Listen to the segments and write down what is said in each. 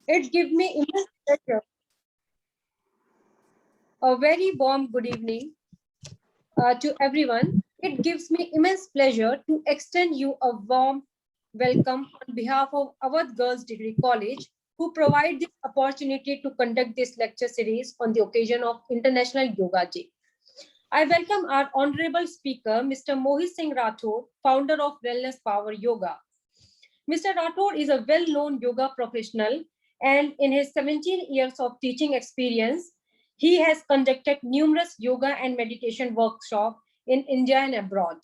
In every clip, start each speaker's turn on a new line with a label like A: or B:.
A: It gives me immense pleasure. A very warm good evening to everyone. It gives me immense pleasure to extend you a warm welcome on behalf of Awadh Girls Degree College, who provide this opportunity to conduct this lecture series on the occasion of International Yoga Day. I welcome our honorable speaker, Mr. Mohit Singh Rathore, founder of Wellness Power Yoga. Mr. Rathore is a well-known yoga professional, and in his 17 years of teaching experience, he has conducted numerous yoga and meditation workshops in India and abroad.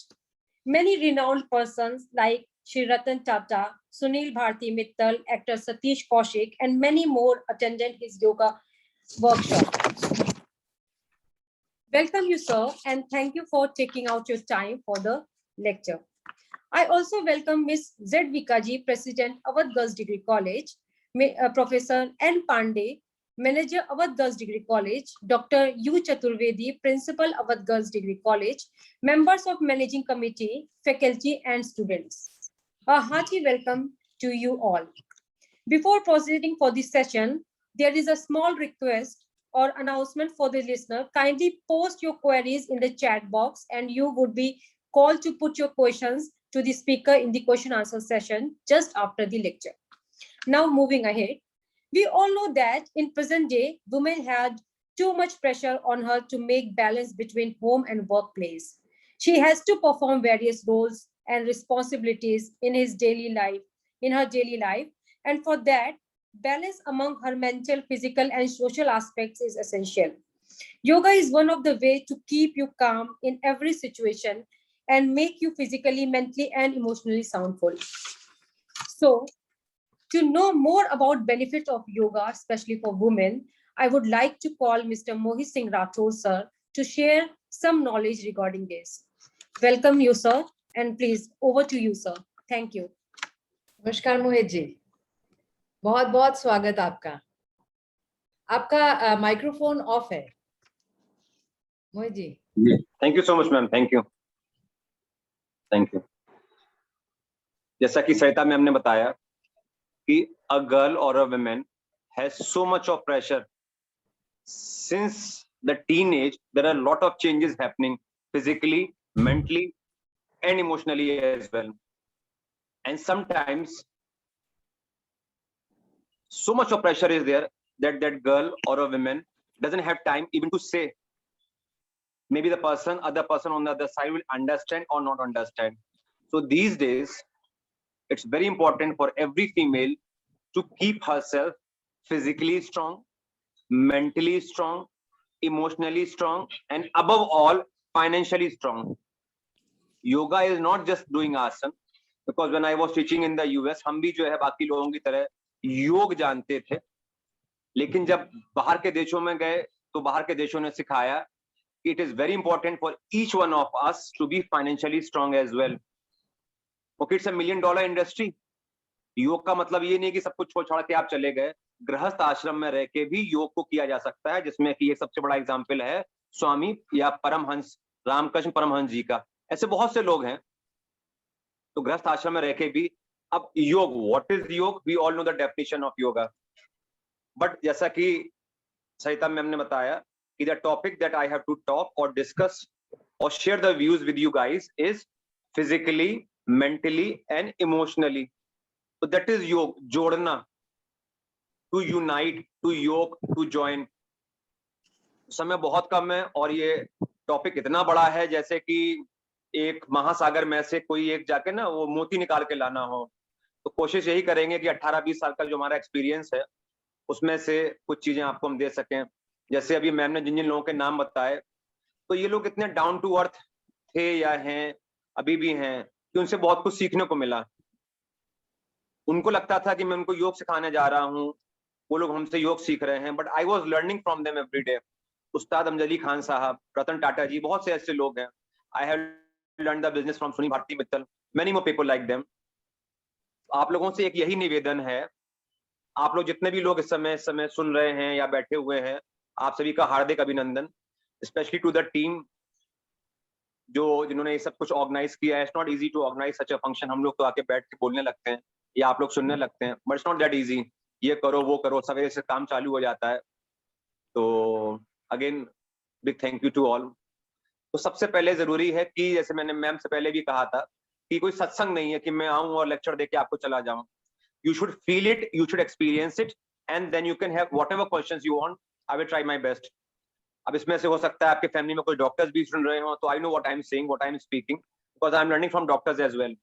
A: Many renowned persons like Shri Ratan Tata, Sunil Bharti Mittal, actor Satish Kaushik, and many more attended his yoga workshop. Welcome you, sir, and thank you for taking out your time for the lecture. I also welcome Ms. Z. Vikaji, President, Awadh Girls Degree College, Professor N. Pandey, Manager, Awadh Girls Degree College, Dr. U. Chaturvedi, Principal, Awadh Girls Degree College, members of Managing Committee, faculty, and students. A hearty welcome to you all. Before proceeding for this session, there is a small request or announcement for the listener. Kindly post your queries in the chat box and you would be called to put your questions to the speaker in the question answer session just after the lecture. Now moving ahead, we all know that in present day, women had too much pressure on her to make balance between home and workplace. She has to perform various roles and responsibilities in her daily life, and for that, balance among her mental, physical, and social aspects is essential. Yoga is one of the ways to keep you calm in every situation and make you physically, mentally, and emotionally soundful. So, to know more about benefits of yoga, especially for women, I would like to call Mr. Mohit Singh Rathore, sir, to share some knowledge regarding this. Welcome you, sir, and please, over to you, sir. Thank you.
B: नमस्कार मोहित जी, बहुत बहुत स्वागत आपका। आपका microphone off है Mohit ji.
C: Thank you so much ma'am, thank you. जैसा कि Sarita ma'am ने बताया कि अ गर्ल और a women has so much of pressure since the teenage. There are lot of changes happening physically, mentally and emotionally as well, and sometimes so much of pressure is there that that girl or a woman doesn't have time even to say. Maybe the other person on the other side will understand or not understand. So these days it's very important for every female to keep herself physically strong, mentally strong, emotionally strong, and above all financially strong. Yoga is not just doing asana, because when I was teaching in the US, हम भी जो है बाकी लोगों की तरह योग जानते थे, लेकिन जब बाहर के देशों में गए तो बाहर के देशों ने सिखाया it is very important for each one of us to be financially strong as well. Okay, it's $1 million industry. योग का मतलब ये नहीं कि सब कुछ छोड़ छाड़ के आप चले गए, गृहस्थ आश्रम में रह के भी योग को किया जा सकता है, जिसमें कि ये सबसे बड़ा एग्जाम्पल है स्वामी या परमहंस रामकृष्ण परमहंस जी का। ऐसे बहुत से लोग हैं तो गृहस्थ आश्रम में रह के भी। अब yoga, what is yoga? We all know the definition of yoga, but जैसा कि सरिता मैम ने बताया कि the topic that I have to talk और डिस्कस और share the views with you guys is physically, mentally and emotionally. तो दैट इज योग, जोड़ना, to unite, to yoke, to join. समय बहुत कम है और ये टॉपिक इतना बड़ा है जैसे कि एक महासागर में से कोई एक जाके ना वो मोती निकाल के लाना हो। तो कोशिश यही करेंगे कि 18-20 साल का जो हमारा एक्सपीरियंस है उसमें से कुछ चीजें आपको हम दे सकें। जैसे अभी मैम ने जिन जिन लोगों के नाम बताए, तो ये लोग इतने डाउन टू अर्थ थे या हैं, अभी भी हैं, कि उनसे बहुत कुछ सीखने को मिला। उनको लगता था कि मैं उनको योग सिखाने जा रहा हूँ, वो लोग हमसे योग सीख रहे हैं, but I was learning from them every day. उस्ताद अमजद खान साहब, रतन टाटा जी, बहुत से ऐसे लोग हैं। I have learned the business from Sunil Bharti Mittal, many more people like them. आप लोगों से एक यही निवेदन है, आप लोग जितने भी लोग इस समय सुन रहे हैं या बैठे हुए हैं, आप सभी का हार्दिक अभिनंदन, स्पेशली टू द टीम जिन्होंने ये सब कुछ ऑर्गेनाइज किया है। It's not easy to organise such a function. हम लोग तो आके बैठ के बोलने लगते हैं या आप लोग सुनने लगते हैं, but it's not that easy. ये करो वो करो, सवेरे से काम चालू हो जाता है। तो again big thank you to all. तो सबसे पहले जरूरी है कि जैसे मैंने मैम से पहले भी कहा था कि कोई सत्संग नहीं है कि मैं आऊं और लेक्चर देके आपको चला जाऊं। You should feel it, you should experience it, and then you can have whatever questions you want. I will try my best. अब इसमें से हो सकता है आपके फैमिली में कोई डॉक्टर्स भी सुन रहे हो, तो I know what I am saying, what I am speaking, because I am learning from doctors as well.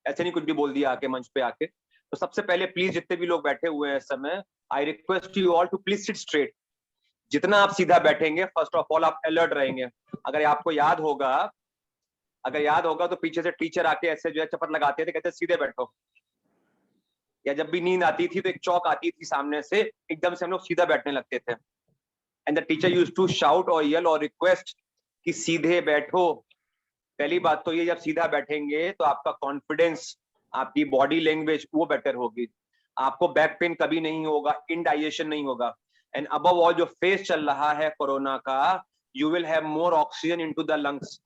C: ऐसे नहीं कुछ भी बोल दिया आके मंच पे आके। तो सबसे पहले प्लीज जितने भी लोग बैठे हुए हैं इस समय, I request you all to please sit straight. जितना आप सीधा बैठेंगे, फर्स्ट ऑफ ऑल आप अलर्ट रहेंगे। अगर आपको याद होगा, तो पीछे से टीचर आके ऐसे जो है चपत लगाते थे, कहते सीधे बैठो। या जब भी नींद आती थी तो एक चौक आती थी सामने से, एकदम से हम लोग सीधा बैठने लगते थे। And the teacher used to shout और येल और रिक्वेस्ट कि सीधे बैठो। पहली बात तो ये, जब सीधा बैठेंगे तो आपका कॉन्फिडेंस, आपकी बॉडी लैंग्वेज वो बेटर होगी। आपको बैक पेन कभी नहीं होगा, इंडाइजेशन नहीं होगा। एंड अबव ऑल जो फेज चल रहा है कोरोना का, you will have more oxygen into the lungs.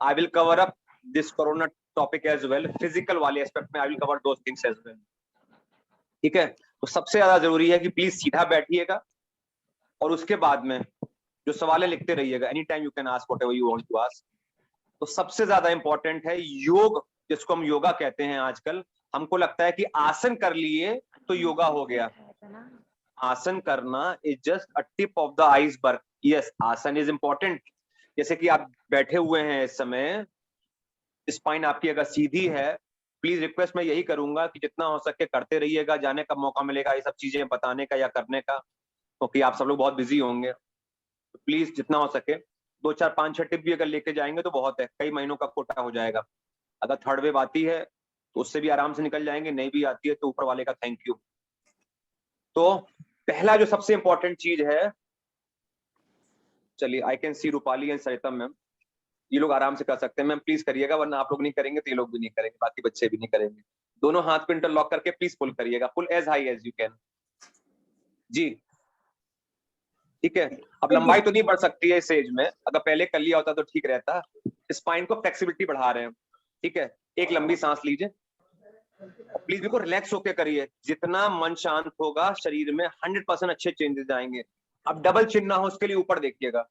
C: I will cover up this corona topic as well, physical वाले एस्पेक्ट में I will cover those things as well. ठीक है, तो सबसे ज्यादा जरूरी है कि प्लीज सीधा बैठिएगा, और उसके बाद में जो सवाल लिखते रहिएगा। Any time you can ask whatever you want to ask. तो सबसे ज्यादा इंपॉर्टेंट है योग, जिसको हम योगा कहते हैं आजकल। हमको लगता है कि आसन कर लिए तो योगा हो गया। आसन करना is just a tip of the iceberg. Yes, आसन इज इंपॉर्टेंट। जैसे कि आप बैठे हुए हैं इस समय, स्पाइन आपकी अगर सीधी है, प्लीज रिक्वेस्ट मैं यही करूंगा कि जितना हो सके करते रहिएगा। जाने का मौका मिलेगा ये सब चीजें बताने का या करने का, क्योंकि आप सब लोग बहुत बिजी होंगे। तो प्लीज जितना हो सके 2 4 5 6 टिप भी अगर लेके जाएंगे तो बहुत है, कई महीनों का कोटा हो जाएगा। अगर थर्ड वेव आती है तो उससे भी आराम से निकल जाएंगे, नहीं भी आती है तो ऊपर वाले का थैंक यू। तो पहला जो सबसे इंपॉर्टेंट चीज है, चलिए आई can C Rupali and Sarita ma'am, ये लोग आराम से कर सकते हैं। मैम प्लीज करिएगा, वरना आप लोग नहीं करेंगे तो ये लोग भी नहीं करेंगे, बाकी बच्चे भी नहीं करेंगे। दोनों हाथ को इंटरलॉक करके प्लीज पुल करिएगा, pull as high as you can. जी ठीक है। अब लंबाई तो नहीं बढ़ सकती है इस एज में, अगर पहले कर लिया होता तो ठीक रहता। स्पाइन को फ्लेक्सिबिलिटी बढ़ा रहे हैं। ठीक है, एक लंबी सांस लीजिए, प्लीज बिल्कुल रिलैक्स होकर करिए। जितना मन शांत होगा शरीर में 100% अच्छे चेंजेस आएंगे। अब डबल चिन ना हो उसके लिए ऊपर देखिएगा,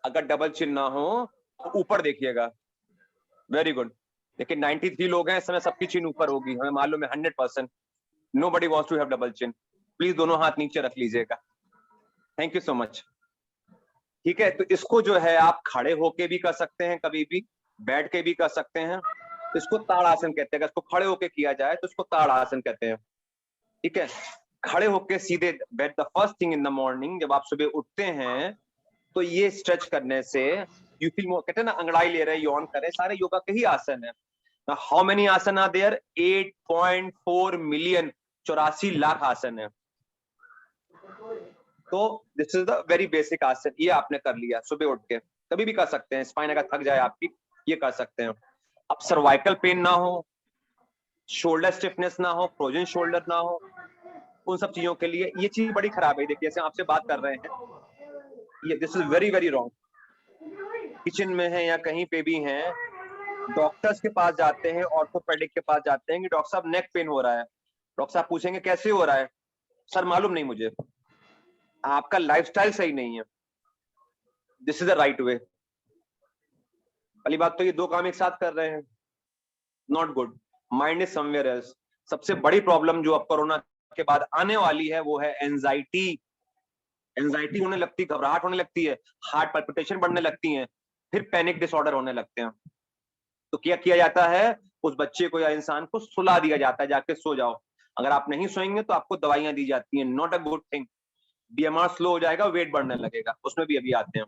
C: अगर डबल चिन ना हो तो ऊपर देखिएगा। Very good. लेकिन 93 लोग हैं इस समय, सबकी चिन ऊपर होगी, हमें मालूम है 100%। Nobody wants to have double chin. Please दोनों हाथ नीचे रख लीजिएगा। Thank you so much. ठीक है, तो इसको जो है आप खड़े होके भी कर सकते हैं, कभी भी बैठ के भी कर सकते हैं। इसको ताड़ासन कहते हैं। अगर इसको खड़े होके किया जाए तो इसको ताड़ासन कहते हैं। ठीक है, खड़े होके सीधे बैठ, the first thing in the morning, जब आप सुबह उठते हैं तो ये स्ट्रेच करने से यू फील मोर, कहते हैं ना अंगड़ाई ले रहे हैं, यौन कर रहे हैं, सारे योगा के ही आसन है। हाउ मेनी आसन आर देयर? 8.4 मिलियन, 84 लाख आसन है। तो this is the very basic आसन। ये आपने कर लिया सुबह उठ के, कभी भी कर सकते हैं। स्पाइन अगर थक जाए आपकी, ये कर सकते हैं। अब सर्वाइकल पेन ना हो, शोल्डर स्टिफनेस ना हो, फ्रोजन शोल्डर ना हो, उन सब चीजों के लिए ये चीज बड़ी खराब है। देखिए जैसे आपसे बात कर रहे हैं, ये this is very very wrong. Kitchen में है या कहीं पे भी हैं, डॉक्टर्स के पास जाते हैं, ऑर्थोपेडिक के पास जाते हैं कि डॉक्टर साहब नेक पेन हो रहा है। डॉक्टर साहब पूछेंगे कैसे हो रहा है, सर मालूम नहीं मुझे, आपका लाइफस्टाइल सही नहीं है। This is the right way. पहली बात तो ये दो काम एक साथ कर रहे हैं, not good. Mind is somewhere else. सबसे बड़ी प्रॉब्लम जो अब कोरोना के बाद आने वाली है वो है एंजाइटी। एंजाइटी होने लगती, घबराहट होने लगती है, हार्ट पल्पिटेशन बढ़ने लगती है, फिर पैनिक डिसऑर्डर होने लगते हैं। तो क्या किया जाता है, उस बच्चे को या इंसान को सुला दिया जाता है, जाके सो जाओ। अगर आप नहीं सोएंगे तो आपको दवाइयां दी जाती हैं, not a good thing. BMR slow हो जाएगा, वेट बढ़ने लगेगा, उसमें भी अभी आते हैं।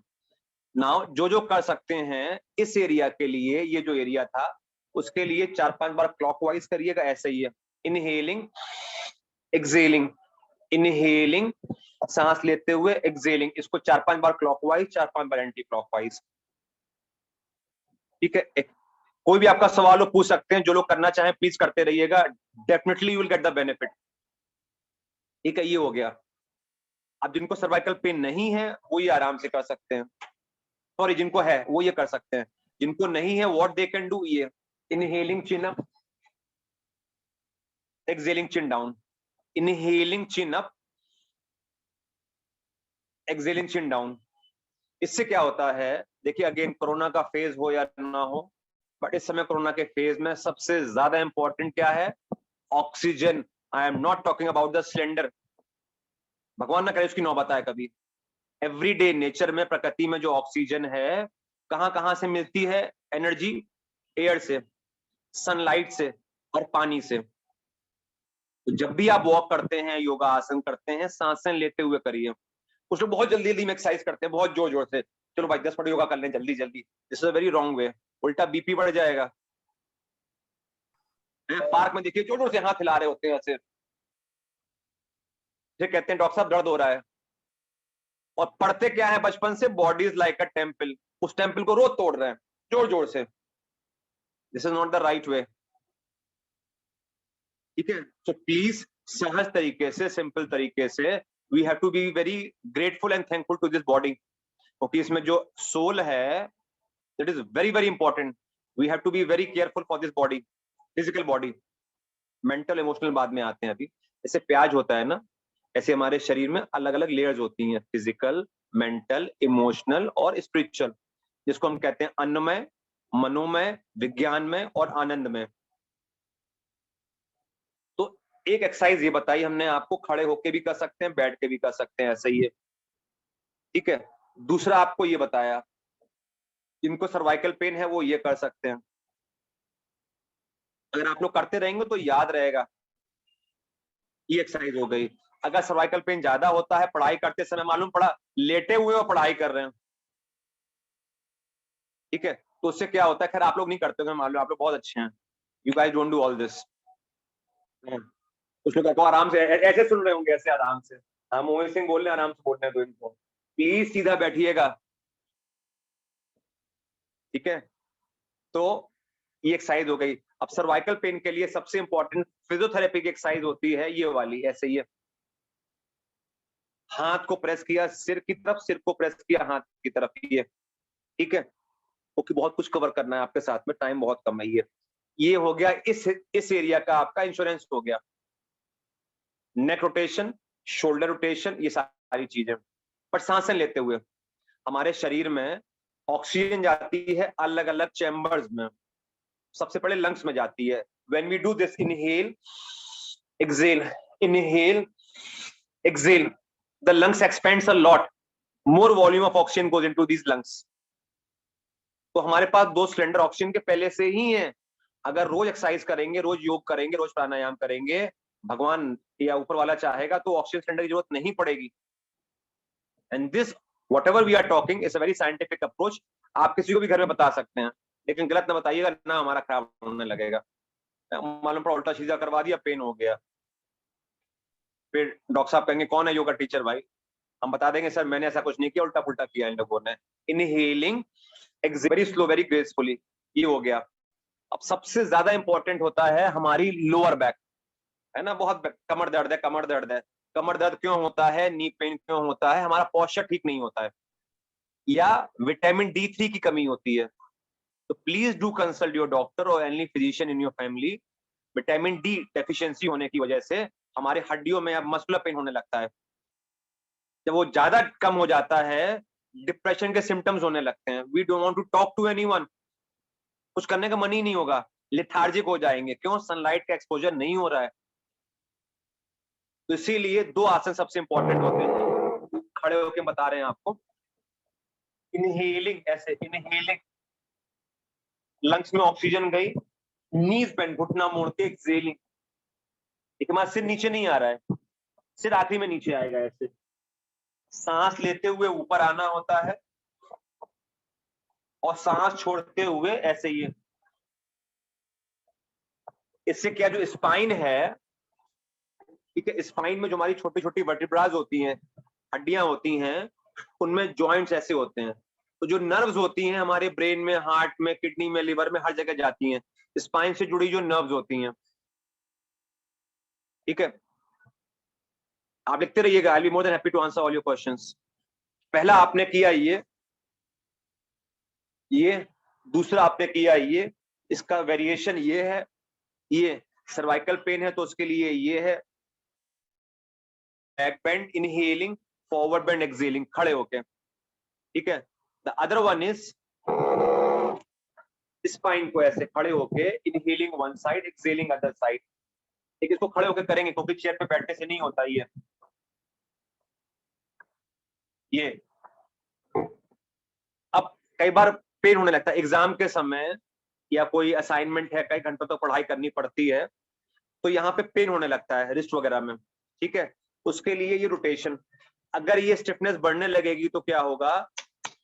C: नाउ जो जो कर सकते हैं इस एरिया के लिए, ये जो एरिया था उसके लिए 4-5 बार क्लॉकवाइज करिएगा, ऐसे ही है। इनहेलिंग एक्सेलिंग, इनहेलिंग सांस लेते हुए, एक्सेलिंग, इसको 4-5 बार क्लॉकवाइज, 4-5 बार एंटी क्लॉकवाइज। ठीक है, कोई भी आपका सवाल हो पूछ सकते हैं, जो लोग करना चाहें प्लीज करते रहिएगा, definitely you will get the benefit. ठीक है, ये हो गया। अब जिनको सर्वाइकल पेन नहीं है वो ये आराम से कर सकते हैं, सॉरी जिनको है वो ये कर सकते हैं, जिनको नहीं है व्हाट दे कैन डू, ये inhaling chin up, exhaling chin down. Inhaling chin up, exhaling chin down. इससे क्या होता है, देखिए अगेन कोरोना का फेज हो या ना हो, बट इस समय कोरोना के फेज में सबसे ज्यादा इंपॉर्टेंट क्या है, oxygen. I am not talking about the cylinder, भगवान ना करे उसकी नौबत आए कभी। एवरीडे नेचर में, प्रकृति में जो ऑक्सीजन है, कहां कहां से मिलती है एनर्जी, एयर से, सनलाइट से और पानी से। तो जब भी आप वॉक करते हैं, योगा आसन करते हैं, सांसें लेते हुए करिए। कुछ लोग बहुत जल्दी जल्दी में एक्सरसाइज करते हैं, बहुत जोर जोर से, चलो भाई 10 मिनट योगा कर लें जल्दी जल्दी। This is a very wrong way, उल्टा बीपी बढ़ जाएगा। पार्क में देखिए जोर जोर से हाथ हिला रहे होते हैं ऐसे, फिर कहते हैं डॉक्टर साहब दर्द हो रहा है, और पढ़ते क्या है बचपन से, body is like a temple, उस टेम्पल को रोज तोड़ रहे हैं जोर जोर से। This is not the right way, ठीक है। सो प्लीज सहज तरीके से, सिंपल तरीके से, we have to be very grateful and thankful to this body, क्योंकि इसमें जो सोल है that is very very important. We have to be very careful for this body, physical body. Mental emotional बाद में आते हैं। अभी जैसे प्याज होता है ना, ऐसे हमारे शरीर में अलग अलग लेयर्स होती हैं, फिजिकल, मेंटल, इमोशनल और स्पिरिचुअल, जिसको हम कहते हैं अन्नमय, मनोमय, विज्ञानमय और आनंदमय। तो एक एक्सरसाइज ये बताई हमने आपको, खड़े होके भी कर सकते हैं, बैठ के भी कर सकते हैं, ऐसे ही है, ठीक है। दूसरा आपको ये बताया, जिनको सर्वाइकल पेन है वो ये कर सकते हैं। अगर आप लोग करते रहेंगे तो याद रहेगा, ये एक्सरसाइज हो गई। अगर सर्वाइकल पेन ज्यादा होता है, पढ़ाई करते समय मालूम पड़ा लेटे हुए और पढ़ाई कर रहे हैं, ठीक है, तो उससे क्या होता है, खैर आप लोग नहीं करते होंगे मालूम, आप लोग बहुत अच्छे हैं, you guys don't do all this. कुछ लोग आराम से ऐसे सुन रहे होंगे, ऐसे आराम से, हाँ मोहित सिंह बोल रहे हैं, आराम से बोलने दो इनको, प्लीज सीधा बैठिएगा, ठीक है। तो ये एक्सरसाइज हो गई। अब सर्वाइकल पेन के लिए सबसे इंपॉर्टेंट फिजियोथेरेपी की एक्सरसाइज होती है ये वाली, ऐसे ही है, हाथ को प्रेस किया सिर की तरफ, सिर को प्रेस किया हाथ की तरफ, ये, ठीक है। ओके, बहुत कुछ कवर करना है आपके साथ में, टाइम बहुत कम है। ये हो गया इस एरिया का आपका इंश्योरेंस हो गया। नेक रोटेशन, शोल्डर रोटेशन, ये सारी चीजें। पर सांसें लेते हुए हमारे शरीर में ऑक्सीजन जाती है अलग अलग चैम्बर्स में, सबसे पहले लंग्स में जाती है। When we do this, inhale exhale, inhale exhale, the lungs expands a lot, more volume of oxygen goes into these lungs. तो हमारे पास 2 सिलेंडर ऑक्सीजन के पहले से ही हैं। अगर रोज एक्सरसाइज करेंगे, रोज योग करेंगे, रोज प्राणायाम करेंगे, भगवान या ऊपर वाला चाहेगा तो ऑक्सीजन सिलेंडर की जरूरत नहीं पड़ेगी। And this whatever we are talking is a very scientific approach. आप किसी को भी घर में बता सकते हैं, लेकिन गलत ना बताइएगा, ना हमारा खराब होने लगेगा। मालूम पड़ा उल्टा सीधा करवा दिया, पेन हो गया, फिर डॉक्टर साहब कहेंगे कौन है योगा टीचर भाई, हम बता देंगे सर मैंने ऐसा कुछ नहीं किया, उल्टा पुल्टा किया इन लोगों ने। Inhaling very slow, very gracefully, ये हो गया। अब सबसे ज्यादा इंपॉर्टेंट होता है हमारी लोअर बैक, है ना, बहुत कमर दर्द है, कमर दर्द है। कमर दर्द क्यों होता है, नी पेन क्यों होता है, हमारा पोस्चर ठीक नहीं होता है, या विटामिन D3 की कमी होती है। तो please do consult your doctor और any physician in your family. Vitamin D deficiency होने की वजह से हमारे हड्डियों में अब मस्कुलर पेन होने लगता है। जब वो ज्यादा कम हो जाता है, डिप्रेशन के सिम्टम्स होने लगते हैं। We don't want to talk to anyone, कुछ करने का मन ही नहीं होगा, लेथार्जिक हो जाएंगे, क्यों, सनलाइट का एक्सपोजर नहीं हो रहा है। तो इसीलिए 2 आसन सबसे इंपॉर्टेंट होते हैं, खड़े होकर बता रहे हैं आपको। इनहेलिंग, ऐसे इनहेलिंग, लंग्स में ऑक्सीजन गई, नीज बेंड, घुटना मोड़ के एक्सेलिंग। एक हमारा सिर नीचे नहीं आ रहा है, सिर आखिरी में नीचे आएगा, ऐसे सांस लेते हुए ऊपर आना होता है और सांस छोड़ते हुए ऐसे ही। इससे क्या, जो स्पाइन है, ठीक है, स्पाइन में जो हमारी छोटी छोटी वर्टिब्राज होती हैं, हड्डियां होती हैं, उनमें जॉइंट्स ऐसे होते हैं। तो जो नर्व्स होती हैं हमारे ब्रेन में, हार्ट में, किडनी में, लिवर में, हर जगह जाती हैं, स्पाइन से जुड़ी जो नर्व्स होती हैं, ठीक है। आप लिखते रहिएगा, I will be more than happy to answer all your questions. पहला आपने किया ये दूसरा आपने किया ये, इसका वेरिएशन ये है, ये सर्वाइकल पेन है तो उसके लिए ये है, back bend inhaling, forward bend excelling, खड़े होके, ठीक है। The other one is spine को ऐसे खड़े होके inhaling one side, excelling other side. ठीक है, इसको खड़े होके करेंगे क्योंकि चेयर पे बैठने से नहीं होता ये। अब कई बार पेन होने लगता है एग्जाम के समय, या कोई असाइनमेंट है, कई घंटों तक पढ़ाई करनी पड़ती है, तो यहाँ पे पेन होने लगता है रिस्ट वगैरह में, ठीक है। उसके लिए ये रोटेशन, अगर ये स्टिफनेस बढ़ने लगेगी तो क्या होगा,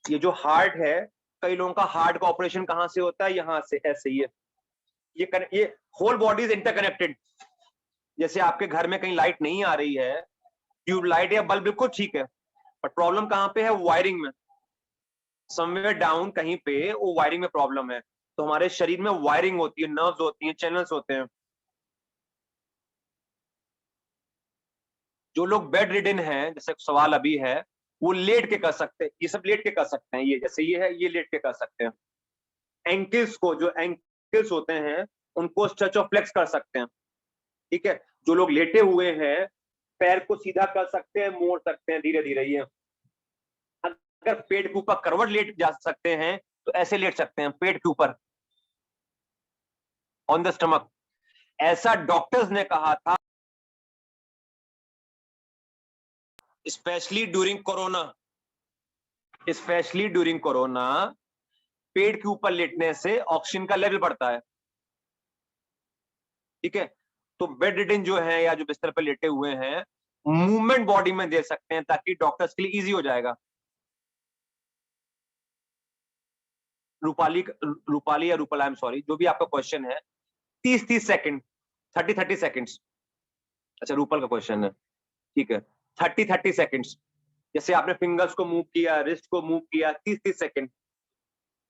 C: ये जो हार्ट है, कई लोगों का हार्ट का ऑपरेशन कहाँ से होता है, यहाँ से ऐसे ये होल बॉडी इज इंटरकनेक्टेड। जैसे आपके घर में कहीं लाइट नहीं आ रही है, ट्यूब लाइट या बल्ब बिल्कुल ठीक है, बट प्रॉब्लम कहाँ पे है, वायरिंग में, समवेयर डाउन कहीं पे वो वायरिंग में प्रॉब्लम है। तो हमारे शरीर में वायरिंग होती है, नर्व्स होती हैं, चैनल्स होते हैं। जो लोग बेड रिडन हैं, जैसे सवाल अभी है, वो लेट के कर सकते हैं, ये सब लेट के कर सकते हैं, ये जैसे ये है, ये लेट के कर सकते हैं। एंकल्स को, जो एंकल्स होते हैं, उनको स्ट्रेच और फ्लेक्स कर सकते हैं, ठीक है। जो लोग लेटे हुए हैं, पैर को सीधा कर सकते हैं, मोड़ सकते हैं धीरे धीरे। ये अगर पेट के ऊपर करवट लेट जा सकते हैं तो ऐसे लेट सकते हैं, पेट के ऊपर, ऑन द स्टमक। ऐसा डॉक्टर्स ने कहा था, स्पेशली ड्यूरिंग कोरोना, पेट के ऊपर लेटने से ऑक्सीजन का लेवल बढ़ता है, ठीक है। तो बेड रिडन जो है या जो बिस्तर पर लेटे हुए हैं, मूवमेंट बॉडी में दे सकते हैं ताकि डॉक्टर्स के लिए इजी हो जाएगा। रूपाली या रूपल, आई एम सॉरी, जो भी आपका क्वेश्चन है, 30 सेकंड, 30 सेकंड्स। अच्छा, रूपल का क्वेश्चन है, ठीक है। 30 सेकंड्स, जैसे आपने फिंगर्स को मूव किया, रिस्ट को मूव किया, 30 सेकंड।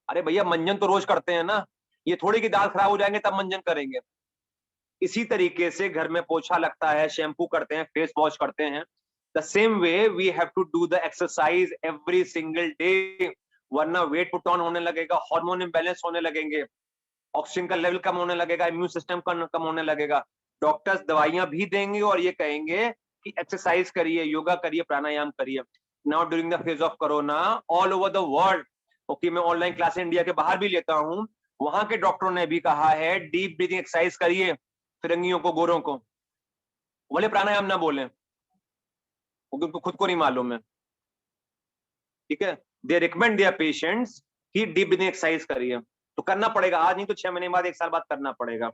C: अरे भैया, मंजन तो रोज करते हैं ना, ये थोड़ी की दाल खराब हो जाएंगे तब मंजन करेंगे। इसी तरीके से घर में पोछा लगता है, शैम्पू करते हैं, फेस वॉश करते हैं, the same way we have to do the exercise every single day, वरना वेट पुट ऑन होने लगेगा, हार्मोन इम्बैलेंस होने लगेंगे, ऑक्सीजन का लेवल कम होने लगेगा, इम्यून सिस्टम कम होने लगेगा। डॉक्टर्स दवाइयां भी देंगे और ये कहेंगे कि एक्सरसाइज करिए, योगा करिए, प्राणायाम करिए। Now during the phase of corona, all over the world, okay, मैं ऑनलाइन क्लास इंडिया के बाहर भी लेता हूं, वहां के डॉक्टरों ने भी कहा है डीप ब्रीथिंग एक्सरसाइज करिए, फिरंगियों को, गोरों को, बोले प्राणायाम ना बोले, उनको खुद को नहीं मालूम है, ठीक है। दे रिकमेंड देयर पेशेंट्स कि डीप ब्रीथिंग एक्सरसाइज करिए, तो करना पड़ेगा आज नहीं तो 6 महीने बाद, 1 साल बाद करना पड़ेगा।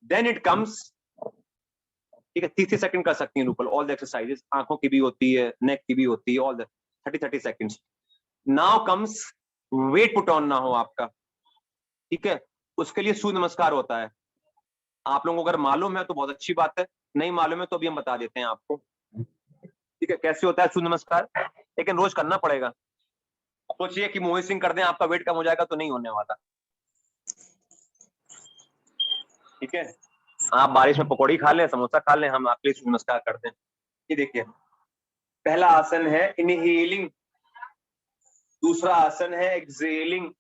C: देन इट कम्स, ठीक है, 30 सेकंड कर सकती हैं रूपल, ऑल द एक्सरसाइजेस, आंखों की भी होती है, नेक की भी होती है, all the 30 seconds. Now comes wait put on ना हो आपका, ठीक है, उसके लिए सूर्य नमस्कार होता है। आप लोगों को अगर मालूम है तो बहुत अच्छी बात है, नहीं मालूम है तो भी हम बता देते हैं आपको, ठीक है, कैसे होता है सूर्य नमस्कार, लेकिन रोज करना पड़ेगा। सोचिए कि मोहित सिंह कर दें, आपका वेट कम हो जाएगा, तो नहीं होने वाला, ठीक है। आप बारिश में पकौड़ी खा लें, समोसा खा लें, हम आपके लिए सूर्य नमस्कार करते हैं। ये देखिए, पहला आसन है इनहेलिंग, दूसरा आसन है एक्सेलिंग।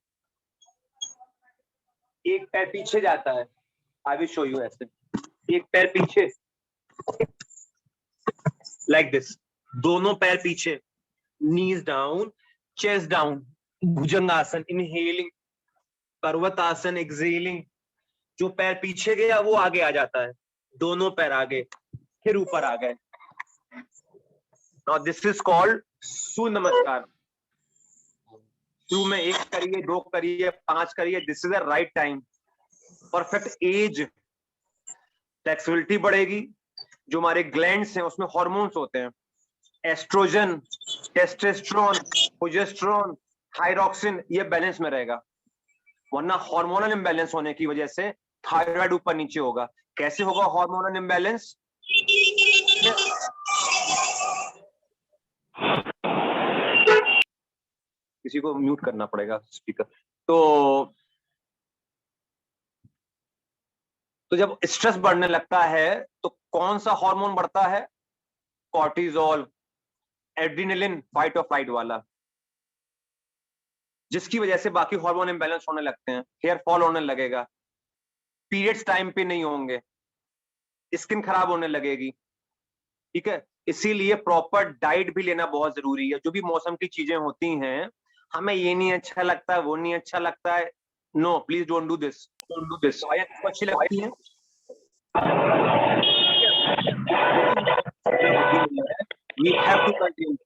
C: एक पैर पीछे जाता है, आई विल शो यू, ऐसे एक पैर पीछे, लाइक दिस, दोनों पैर पीछे, नीज डाउन, चेस्ट डाउन, भुजंगासन इनहेलिंग, पर्वतासन एक्सेलिंग। जो पैर पीछे गया वो आगे आ जाता है, दोनों पैर आगे, फिर ऊपर आ गए। Now this is called Surya Namaskar. शुरू में 1 करिए, 2 करिए, 5 करिए, this is the right time, perfect age. Flexibility बढ़ेगी, जो हमारे ग्लैंड्स हैं उसमें हॉर्मोन्स होते हैं, एस्ट्रोजन, टेस्टोस्टेरोन, प्रोजेस्टेरोन, थायरॉक्सिन, ये बैलेंस में रहेगा, वरना हार्मोनल इम्बैलेंस होने की वजह से थायराइड ऊपर नीचे होगा। कैसे होगा हार्मोनल इम्बैलेंस? किसी को म्यूट करना पड़ेगा स्पीकर। तो जब स्ट्रेस बढ़ने लगता है तो कौन सा हार्मोन बढ़ता है? कॉर्टिजोल, एड्रिनलिन, फाइट और फ्लाइट वाला, जिसकी वजह से बाकी हार्मोन इंबैलेंस होने लगते हैं, हेयर फॉल होने लगेगा, पीरियड्स टाइम पे नहीं होंगे, स्किन खराब होने लगेगी, ठीक है। इसीलिए प्रॉपर डाइट भी लेना बहुत जरूरी है। जो भी मौसम की चीजें होती हैं, हमें ये नहीं अच्छा लगता है, वो नहीं अच्छा लगता है, no please don't do this, don't do this. आया किसको अच्छी लगती है? We have to continue.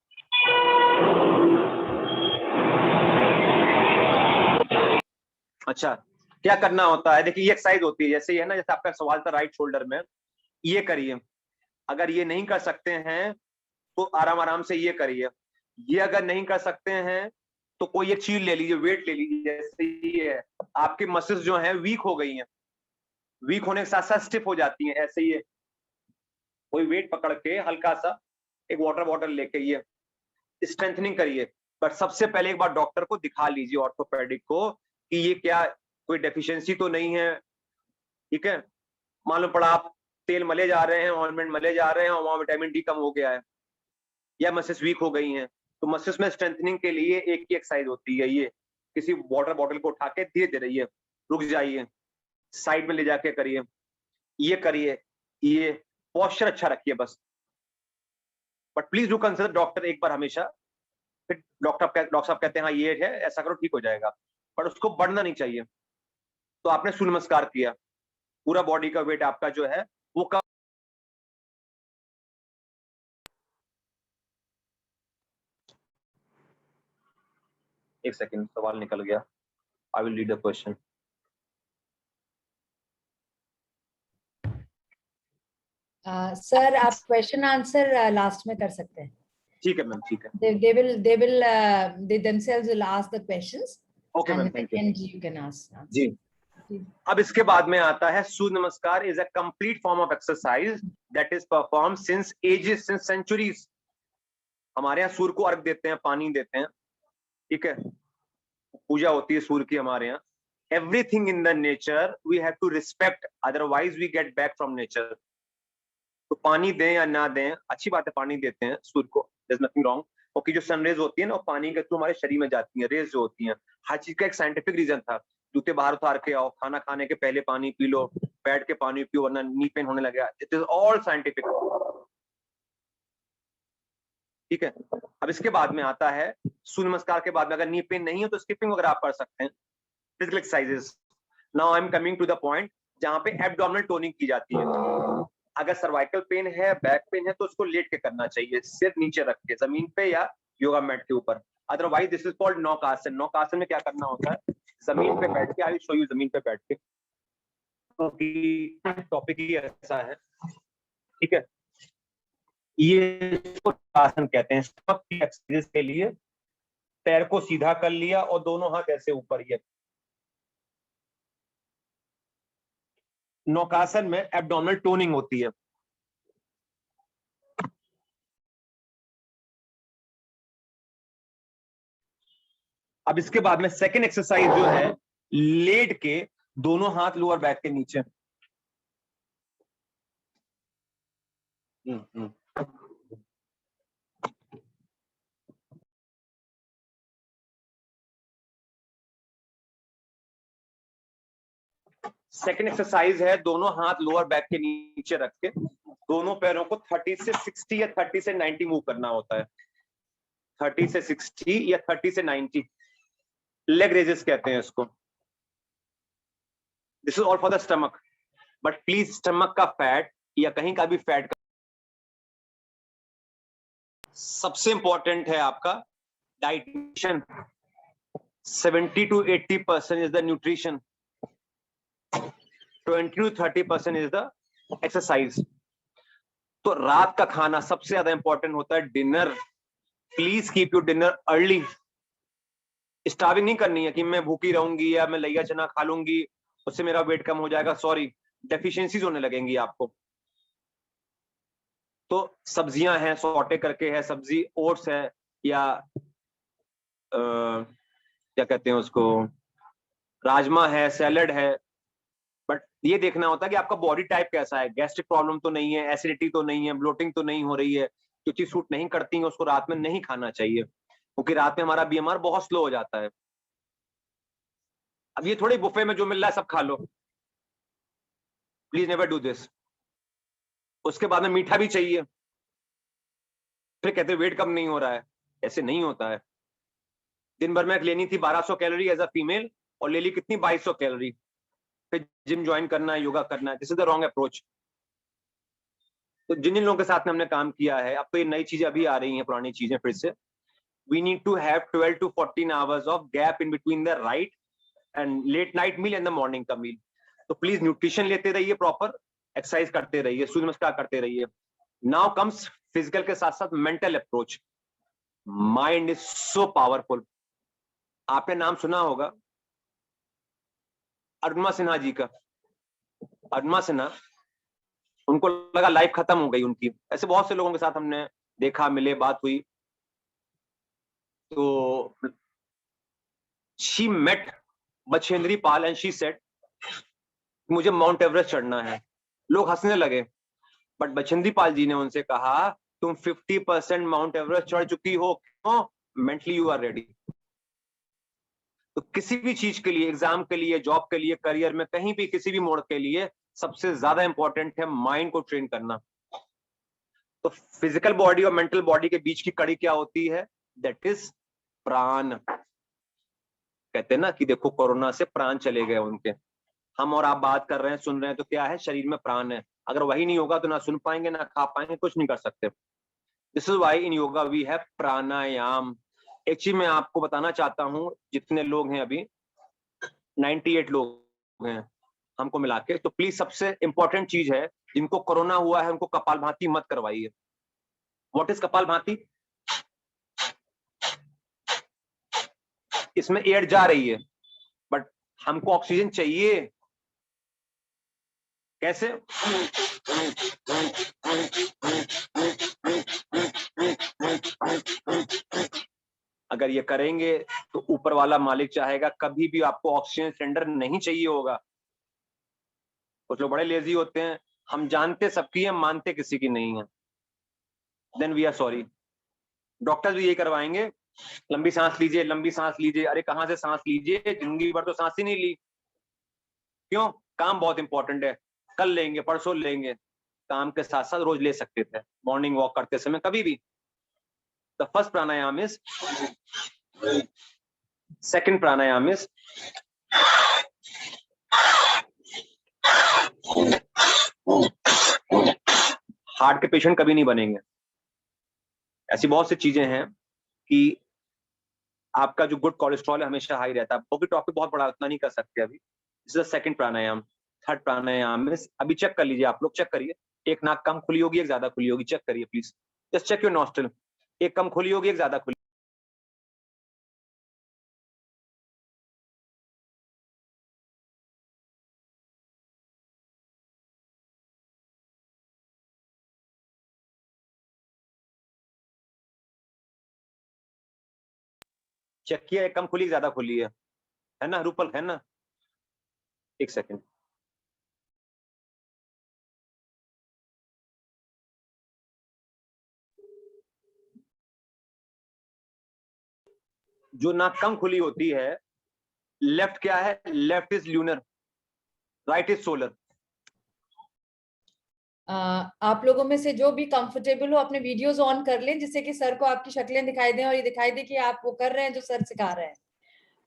C: अच्छा, क्या करना होता है? देखिए ये एक्सरसाइज होती है, जैसे ये है ना, जैसे आपका सवाल था राइट शोल्डर में, ये करिए। अगर ये नहीं कर सकते हैं तो आराम आराम से ये करिए। ये अगर नहीं कर सकते हैं तो कोई एक चीज ले लीजिए, वेट ले लीजिए। जैसे ये है, आपकी मसल्स जो हैं वीक हो गई हैं, वीक होने के साथ साथ स्टिफ हो जाती हैं, ऐसे ही है। कोई वेट पकड़ के हल्का सा एक वाटर बॉटल लेके ये स्ट्रेंथनिंग करिए। पर सबसे पहले एक बार डॉक्टर को दिखा लीजिए, ऑर्थोपेडिक को, कि ये क्या कोई डेफिशिएंसी तो नहीं है। ठीक है, मालूम पड़ा आप तेल मले जा रहे हैं, ऑइंटमेंट मले जा रहे हैं और वहां विटामिन डी कम हो गया है या मसल्स वीक हो गई हैं, तो मसल्स में स्ट्रेंथनिंग के लिए एक ही एक्सरसाइज होती है, ये किसी वाटर बॉटल को उठा के धीरे धीरे ये रुक जाइए, साइड में ले जाके करिए, ये करिए, ये पोस्चर अच्छा रखिए बस। But please do consider doctor एक बार हमेशा। फिर डॉक्टर साहब कहते हैं हाँ ये है, ऐसा करो ठीक हो जाएगा, पर उसको बढ़ना नहीं चाहिए। तो आपने सूर्य नमस्कार किया, पूरा बॉडी का वेट आपका जो है वो कम। एक सेकंड, सवाल निकल गया। I will read the question.
B: Sir आप क्वेश्चन आंसर लास्ट में कर सकते हैं।
C: ठीक है मैम, ठीक है।
B: They themselves will ask the questions.
C: Okay ma'am,
B: And
C: thank you.
B: and you can ask.
C: जी, अब इसके बाद में आता है Surya Namaskar is a complete form of exercise that is perform since ages, since centuries. हमारे यहाँ सूर्य को अर्घ देते हैं, पानी देते हैं, ठीक है, पूजा होती है सूर्य की हमारे यहाँ। Everything in the nature we have to respect, otherwise we get back from nature. तो पानी दें या ना दें, अच्छी बात है, पानी देते हैं सूर्य को, देयर इज नथिंग रॉन्ग। क्योंकि जो सन रेज होती है ना, वो पानी के थ्रू हमारे शरीर में जाती है, रेज जो होती हैं। हर चीज का एक साइंटिफिक रीजन था। जूते बाहर उतार के आओ, खाना खाने के पहले पानी पी लो, बैठ के पानी पियो वरना नी पेन होने लगेगा। It is all scientific. ठीक है, अब इसके बाद में आता है सूर्य नमस्कार के बाद में अगर नी पेन नहीं है तो स्किपिंग वगैरह आप कर सकते हैं, physical exercises. Now I am coming to the point जहां पे एब्डोमिनल टोनिंग की जाती है। अगर सर्वाइकल पेन है, बैक पेन है, तो उसको लेट के करना चाहिए, सिर नीचे रख के जमीन पे या योगा मैट के ऊपर। अदरवाइज दिस इज कॉल्ड नौक आसन। नौक आसन में क्या करना होता है, जमीन पे बैठ के, आई विल शो यू जमीन पे बैठ के, क्योंकि टॉपिक ही ऐसा है। ठीक है, ये आसन कहते हैं स्टमक की एक्सरसाइज के लिए। पैर को सीधा कर लिया और दोनों हाथ ऐसे ऊपर, ये नौकासन में एब्डोमिनल टोनिंग होती है। अब इसके बाद में सेकंड एक्सरसाइज जो है, लेट के दोनों हाथ लोअर बैक के नीचे। सेकंड एक्सरसाइज है दोनों हाथ लोअर बैक के नीचे रख के दोनों पैरों को 30 से 60 या 30 से 90 मूव करना होता है। 30 से 60 या 30 से 90 लेग रेजेस कहते हैं इसको। This is all for the stomach, but please stomach का फैट या कहीं का भी फैट सबसे इंपॉर्टेंट है आपका डाइटेशन। 70 to 80% is the nutrition, 20 to 30% is the exercise। तो रात का खाना सबसे ज्यादा इंपॉर्टेंट होता है, dinner. Please keep your dinner early. Starving नहीं करनी है कि मैं भूखी रहूंगी या मैं लैया चना खा लूंगी उससे मेरा वेट कम हो जाएगा। सॉरी, डेफिशिएंसीज होने लगेंगी आपको। तो सब्जियां हैं, सॉटे करके है सब्जी, ओट्स है या क्या कहते हैं उसको, राजमा है, सैलड है। बट ये देखना होता है कि आपका बॉडी टाइप कैसा है, गैस्ट्रिक प्रॉब्लम तो नहीं है, एसिडिटी तो नहीं है, ब्लोटिंग तो नहीं हो रही है। जो चीज सूट नहीं करती है उसको रात में नहीं खाना चाहिए, क्योंकि रात में हमारा बीएमआर बहुत स्लो हो जाता है। अब ये थोड़ी बुफे में जो मिल रहा है सब खा लो, प्लीज नेवर डू दिस। उसके बाद में मीठा भी चाहिए, फिर कहते वेट कम नहीं हो रहा है। ऐसे नहीं होता है। दिन भर में लेनी थी 1200 कैलोरी एज अ फीमेल और ले ली कितनी 2200 कैलोरी। फिर जिम ज्वाइन करना है, योगा करना है, this is the wrong approach. तो जिन जिन लोगों के साथ में हमने काम किया है, अब तो ये नई चीजें अभी आ रही हैं, पुरानी चीजें फिर से, we need to have 12 to 14 hours of gap in between the right and late night meal and the morning का meal। तो प्लीज न्यूट्रिशन लेते रहिए, प्रॉपर एक्सरसाइज करते रहिए, सूर्य नमस्कार करते रहिए। नाउ कम्स फिजिकल के साथ साथ mental approach. Mind is so powerful. आपने नाम सुना होगा अरुणिमा सिन्हा जी का। अरुणिमा सिन्हा, उनको लगा लाइफ खत्म हो गई उनकी। ऐसे बहुत से लोगों के साथ हमने देखा, मिले, बात हुई। तो she met Bachendri Pal and she said मुझे माउंट एवरेस्ट चढ़ना है। लोग हंसने लगे, बट बछेंद्री पाल जी ने उनसे कहा तुम 50% माउंट एवरेस्ट चढ़ चुकी हो, क्यों? Mentally you are ready. तो किसी भी चीज के लिए, एग्जाम के लिए, जॉब के लिए, करियर में, कहीं भी किसी भी मोड़ के लिए सबसे ज्यादा इंपॉर्टेंट है माइंड को ट्रेन करना। तो फिजिकल बॉडी और मेंटल बॉडी के बीच की कड़ी क्या होती है? दैट इज प्राण। कहते हैं ना कि देखो कोरोना से प्राण चले गए उनके। हम और आप बात कर रहे हैं, सुन रहे हैं, तो क्या है? शरीर में प्राण है। अगर वही नहीं होगा तो ना सुन पाएंगे, ना खा पाएंगे, कुछ नहीं कर सकते। This is why in yoga we have pranayama. एक चीज मैं आपको बताना चाहता हूं, जितने लोग हैं अभी 98 लोग हैं हमको मिला के, तो प्लीज सबसे इंपॉर्टेंट चीज है, जिनको कोरोना हुआ है उनको कपालभाति मत करवाइए। What is kapalbhati? इसमें एयर जा रही है, बट हमको ऑक्सीजन चाहिए। कैसे? अगर ये करेंगे तो ऊपर वाला मालिक चाहेगा कभी भी आपको ऑक्सीजन सिलेंडर नहीं चाहिए होगा। कुछ लोग बड़े लेजी होते हैं, हम जानते सबकी है, मानते किसी की नहीं है। Then we are sorry. Doctors भी यही करवाएंगे, लंबी सांस लीजिए, लंबी सांस लीजिए। अरे कहां से सांस लीजिए? जिंदगी भर तो सांस ही नहीं ली। क्यों? काम बहुत इंपॉर्टेंट है, कल लेंगे, परसों लेंगे। काम के साथ साथ रोज ले सकते थे, मॉर्निंग वॉक करते समय, कभी भी। The first pranayama is, second pranayama is heart के पेशेंट कभी नहीं बनेंगे। ऐसी बहुत सी चीजें हैं कि आपका जो गुड कोलेस्ट्रॉल है हमेशा हाई रहता है। वो भी टॉपिक बहुत बड़ा, उतना नहीं कर सकते अभी। This is second pranayama. Third pranayama is, अभी चेक कर लीजिए, आप लोग चेक करिए। एक नाक कम खुली होगी, एक ज्यादा खुली होगी, चेक करिए please. Just check your nostril. एक कम खुली होगी, एक ज्यादा खुली। चेक किया, एक कम खुली, एक ज्यादा खुली है ना रूपल? है ना? एक सेकंड। जो नाक कम खुली होती है, लेफ्ट क्या है? Left is lunar, right is solar.
B: आप लोगों में से जो भी कंफर्टेबल हो अपने वीडियोस ऑन कर लें, जिससे कि सर को आपकी शक्लें दिखाई दें और ये दिखाई दे कि आप वो कर रहे हैं जो सर सिखा रहे हैं,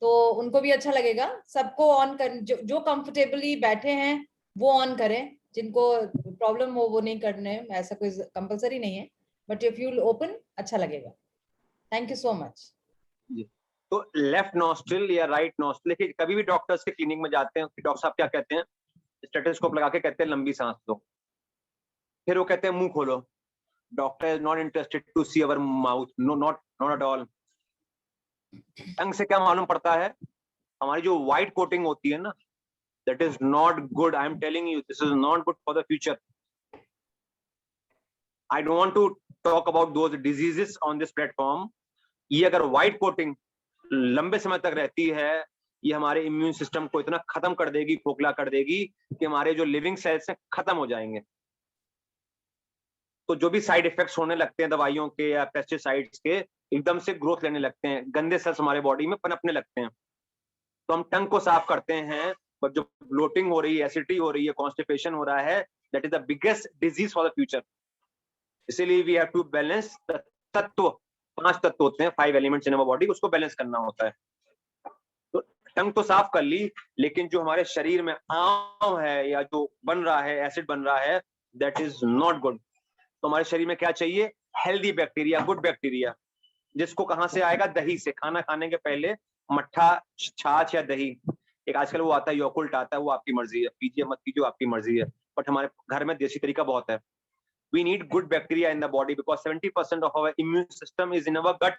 B: तो उनको भी अच्छा लगेगा। सबको ऑन कर, जो कंफर्टेबली बैठे हैं वो ऑन करें, जिनको प्रॉब्लम हो वो नहीं करने, ऐसा कोई कंपलसरी नहीं है, बट इफ यू ओपन अच्छा लगेगा। Thank you so much.
C: तो लेफ्ट नॉस्ट्रिल या राइट नॉस्ट्रिल, देखिए कभी भी डॉक्टर्स के क्लिनिक में जाते हैं, डॉक्टर साहब क्या कहते हैं? स्टेथोस्कोप लगा के कहते हैं लंबी सांस लो। फिर वो कहते हैं मुंह खोलो। Doctor is not interested to see our mouth, no, not at all. Tongue से क्या मालूम पड़ता है? हमारी जो व्हाइट कोटिंग होती है ना, that is not good. I am telling you, this is not good for the future. I don't want to talk about those diseases on this platform. ये अगर व्हाइट कोटिंग लंबे समय तक रहती है, ये हमारे इम्यून सिस्टम को इतना खत्म कर देगी, खोखला कर देगी कि हमारे जो लिविंग सेल्स हैं खत्म हो जाएंगे। तो जो भी साइड इफेक्ट्स होने लगते हैं दवाइयों के या पेस्टिसाइड्स के, एकदम से ग्रोथ लेने लगते हैं, गंदे सेल्स हमारे बॉडी में पनपने लगते हैं। तो हम टंग को साफ करते हैं, पर जो ब्लोटिंग हो रही है, एसिडिटी हो रही है, कॉन्स्टिपेशन हो रहा है, that is the biggest disease for the future. इसीलिए we have to balance the tattva, 5 तत्व होते हैं, 5 एलिमेंट्स इन अवर बॉडी, उसको बैलेंस करना होता है। तो टंग तो साफ कर ली, लेकिन जो हमारे शरीर में आम है या जो बन रहा है, एसिड बन रहा है, दैट इज नॉट गुड। तो हमारे शरीर में क्या चाहिए? हेल्दी बैक्टीरिया, गुड बैक्टीरिया, जिसको कहां से आएगा? दही से। खाना खाने के पहले मट्ठा, छाछ या दही, एक आजकल वो आता है योगर्ट आता है, वो आपकी मर्जी है, पीजिए मत पीजिए आपकी मर्जी है, बट हमारे घर में देसी तरीका बहुत है। We need good bacteria in the body because 70% of our immune system is in our gut.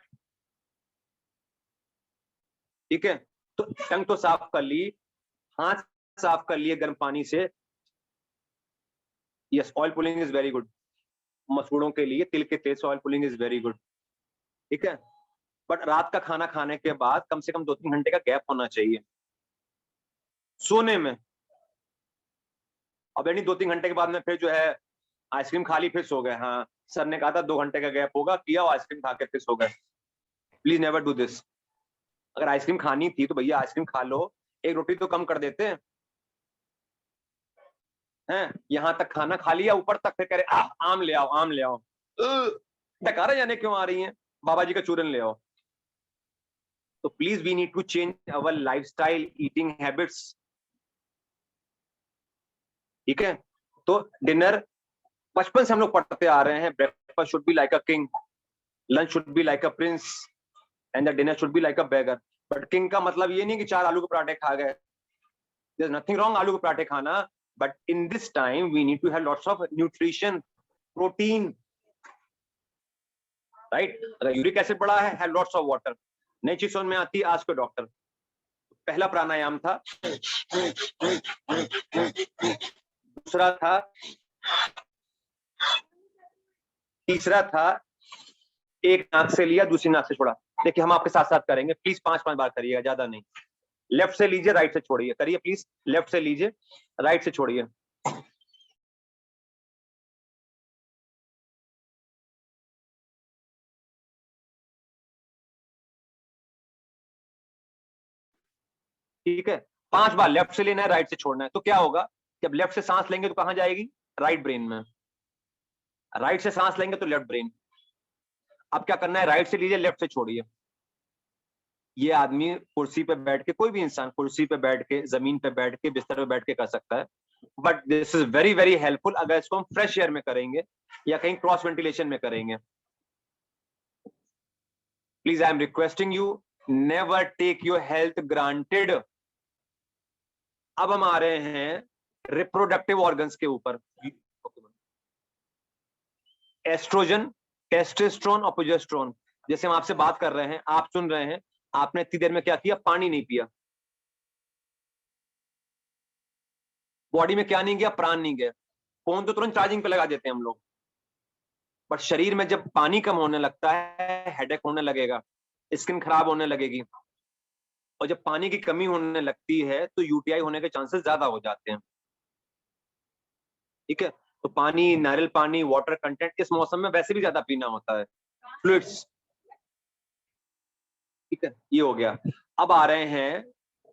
C: ठीक है, तो टंग तो साफ कर ली, हाथ साफ कर लिए गर्म पानी से। Yes, oil pulling is very good, मसूड़ों के लिए तिल के तेल से oil pulling is very good. ठीक है, बट रात का खाना खाने के बाद कम से कम 2-3 घंटे का गैप होना चाहिए सोने में। अब यानी 2-3 घंटे के बाद में फिर जो है आइसक्रीम खा ली फिर सो गए। हाँ, सर ने कहा था 2 घंटे का गैप होगा, किया और आइसक्रीम खा के फिर सो गए। Please never do this. अगर आइसक्रीम खानी थी तो भैया आइसक्रीम खा लो, एक रोटी तो कम कर देते हैं। यहाँ तक खाना खा लिया, ऊपर तक फिर कह रहे आम ले आओ, आम ले आओ। डकारा जाने क्यों आ रही हैं, बाबा जी का चूरन ले आओ। तो please we need to change our lifestyle, eating habits. ठीक है, तो डिनर बचपन से हम लोग पढ़ते आ रहे हैं, breakfast should be like a king, lunch should be like a prince and the dinner should be like a beggar. But king का मतलब ये नहीं कि 4 आलू के पराठे खा गए। देयर इज नथिंग रॉन्ग आलू के पराठे खाना, but in this time we need to have lots of nutrition, protein, right. अगर यूरिक एसिड बढ़ा है, हैव लॉट्स ऑफ वाटर। नई चीज समझ में आती है, आज के डॉक्टर। पहला प्राणायाम था, दूसरा था, तीसरा था, एक नाक से लिया, दूसरी नाक से छोड़ा। देखिए हम आपके साथ साथ करेंगे, प्लीज 5-5 बार करिएगा, ज्यादा नहीं। लेफ्ट से लीजिए, राइट से छोड़िए, करिए प्लीज। लेफ्ट से लीजिए, राइट से छोड़िए। ठीक है, 5 बार लेफ्ट से लेना है, राइट से छोड़ना है। तो क्या होगा, जब लेफ्ट से सांस लेंगे तो कहां जाएगी? राइट ब्रेन में। राइट से सांस लेंगे तो लेफ्ट ब्रेन। अब क्या करना है, राइट से लीजिए, लेफ्ट से छोड़िए। ये आदमी कुर्सी पे बैठ के, कोई भी इंसान कुर्सी पे बैठ के, जमीन पे बैठ के, बिस्तर पे बैठ के कर सकता है, but this is very very helpful अगर इसको हम फ्रेश एयर में करेंगे या कहीं क्रॉस वेंटिलेशन में करेंगे। Please I am requesting you, never take your health granted. अब हम आ रहे हैं रिप्रोडक्टिव ऑर्गन्स के ऊपर। एस्ट्रोजन, टेस्टोस्टेरोन और प्रोजेस्टेरोन। जैसे हम आपसे बात कर रहे हैं, आप सुन रहे हैं, आपने इतनी देर में क्या किया? पानी नहीं पिया, बॉडी में क्या नहीं गया? प्राण नहीं गया। फोन तो तुरंत चार्जिंग पे लगा देते हैं हम लोग, बट शरीर में जब पानी कम होने लगता है, हेडेक होने लगेगा, स्किन खराब होने लगेगी, और जब पानी की कमी होने लगती है तो यूटीआई होने के चांसेस ज्यादा हो जाते हैं। ठीक है, तो पानी, नारियल पानी, वाटर कंटेंट इस मौसम में वैसे भी ज्यादा पीना होता है, फ्लूइड्स। ठीक है, ये हो गया। अब आ रहे हैं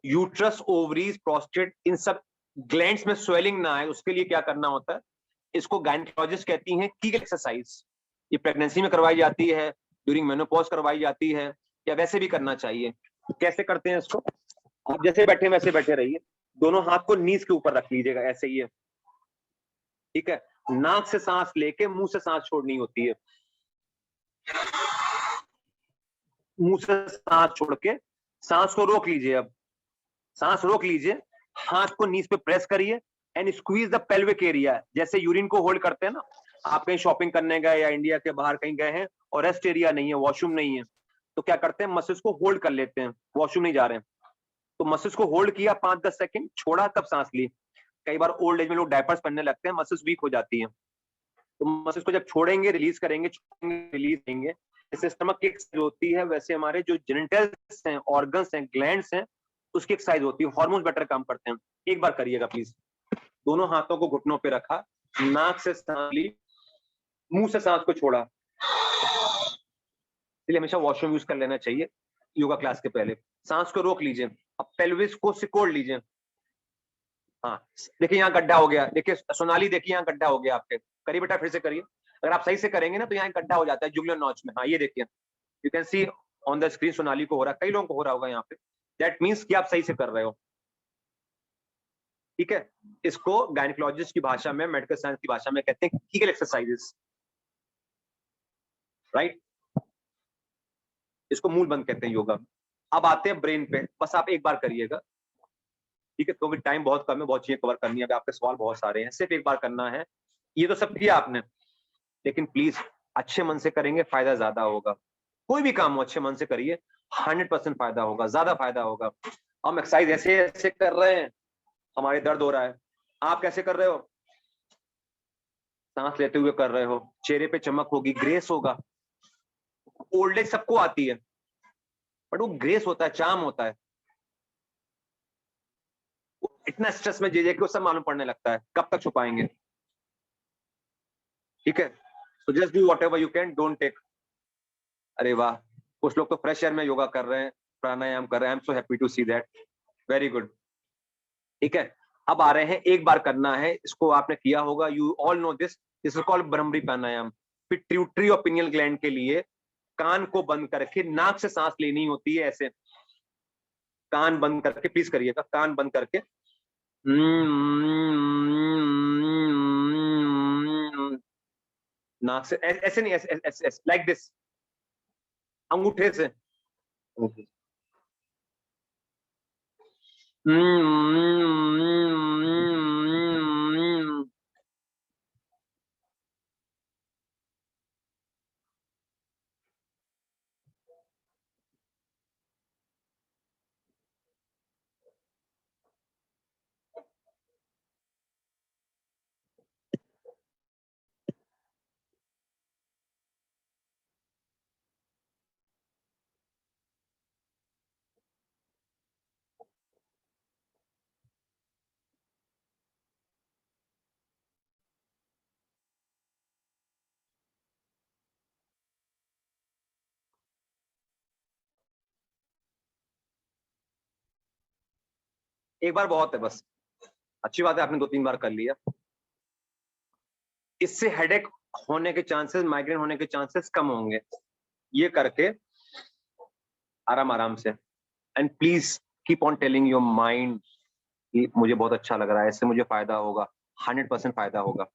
C: यूट्रस, ओवरीज, प्रोस्टेट, इन सब ग्लैंड्स में स्वेलिंग ना आए उसके लिए क्या करना होता है? इसको गायनेकोलॉजिस्ट कहती हैं कीगल एक्सरसाइज। ये प्रेगनेंसी में करवाई जाती है, ड्यूरिंग मेनोपॉज करवाई जाती है, या वैसे भी करना चाहिए। कैसे करते हैं इसको? आप जैसे बैठे वैसे बैठे रहिए, दोनों हाथ को नीज के ऊपर रख लीजिएगा, ऐसे ही है। ठीक है, नाक से सांस लेके मुंह से सांस छोड़नी होती है। मुंह से सांस छोड़ के सांस को रोक लीजिए। अब सांस रोक लीजिए, हाथ को नीज पे प्रेस करिए and squeeze the pelvic area. जैसे यूरिन को होल्ड करते हैं ना, आप कहीं शॉपिंग करने गए या इंडिया के बाहर कहीं गए हैं और रेस्ट एरिया नहीं है, वॉशरूम नहीं है, तो क्या करते हैं? मसल्स को होल्ड कर लेते हैं, वॉशरूम नहीं जा रहे हैं तो मसल्स को होल्ड किया 5-10 सेकंड, छोड़ा, तब सांस ली। कई बार ओल्ड एज में लोग डायपर्स पहनने लगते हैं, मसल्स वीक हो जाती हैं, तो मसल्स को जब छोड़ेंगे, रिलीज करेंगे, छोड़ेंगे, रिलीज करेंगे। जैसे स्टमक की एक्सरसाइज होती है, वैसे हमारे जो जेनिटल्स हैं, ऑर्गन्स हैं, ग्लैंड्स हैं, उसकी एक्सरसाइज होती है। हार्मोन्स बेटर काम करते हैं। एक बार करिएगा प्लीज। दोनों हाथों को घुटनों पे रखा, नाक से सांस ली, मुंह से सांस को छोड़ा। इसलिए हमेशा वॉशरूम यूज कर लेना चाहिए योगा क्लास के पहले। सांस को रोक लीजिए, अब पेल्विस को सिकोड़ लीजिए। हाँ, देखिए यहाँ गड्ढा हो गया, देखिए सोनाली, देखिए यहाँ गड्ढा हो गया आपके। करिए बेटा, फिर से करिए। अगर आप सही से करेंगे ना तो यहाँ गड्ढा हो जाता है जुगुलर नॉच में। हाँ ये देखिए, you can see on the screen, Sonali को हो रहा है, कई लोगों को हो रहा होगा यहाँ पे। दैट मीन्स कि आप सही से कर रहे हो, ठीक है। इसको गायनिकोलॉजिस्ट की भाषा में, मेडिकल साइंस की भाषा में कहते हैं कीगल एक्सरसाइजेस, राइट। इसको मूल बंद कहते हैं योगा। अब आते हैं ब्रेन पे, बस आप एक बार करिएगा, ठीक है, क्योंकि टाइम बहुत कम है, बहुत चीजें कवर करनी है, अभी आपके सवाल बहुत सारे हैं, सिर्फ एक बार करना है। ये तो सब किया आपने, लेकिन प्लीज अच्छे मन से करेंगे, फायदा ज्यादा होगा। कोई भी काम हो अच्छे मन से करिए, 100% फायदा होगा, ज्यादा फायदा होगा। हम एक्सरसाइज ऐसे ऐसे कर रहे हैं, हमारे दर्द हो रहा है, आप कैसे कर रहे हो? सांस लेते हुए कर रहे हो, चेहरे पे चमक होगी, ग्रेस होगा। ओल्ड एज सबको आती है, बट वो ग्रेस होता है, चार्म होता है। इतना स्ट्रेस में जे को सब मालूम पड़ने लगता है, कब तक छुपाएंगे? ठीक है, so just do whatever you can, don't take। अरे वाह, कुछ लोग तो फ्रेश एयर में योगा कर रहे हैं, प्राणायाम कर रहे हैं। I am so happy to see that, very good. ठीक है, अब आ रहे हैं, एक बार करना है, इसको आपने किया होगा, you all know this is called Bhramari pranayama. Pituitary और पिनियल ग्लैंड के लिए कान को बंद करके नाक से सांस लेनी होती है, ऐसे कान बंद करके, प्लीज करिएगा, कान बंद करके नाक से ऐसे नहीं, ऐसे ऐसे लाइक दिस, अंगूठे से। एक बार बहुत है बस, अच्छी बात है, आपने 2-3 बार कर लिया। इससे हेडेक होने के चांसेस, माइग्रेन होने के चांसेस कम होंगे, ये करके आराम आराम से। And please keep on telling your mind कि मुझे बहुत अच्छा लग रहा है, इससे मुझे फायदा होगा, 100% फायदा होगा।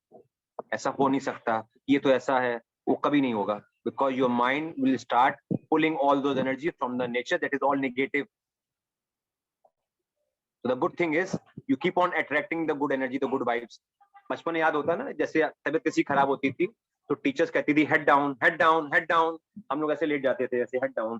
C: ऐसा हो नहीं सकता, ये तो ऐसा है, वो कभी नहीं होगा, because your mind will start pulling all those energy from the nature that is all negative. So the good thing is you keep on attracting the good energy, the good vibes। बचपन याद होता ना, जैसे तबीयत किसी खराब होती थी तो टीचर्स कहती थी head down head down head down, हम लोग ऐसे लेट जाते थे, ऐसे हेड डाउन,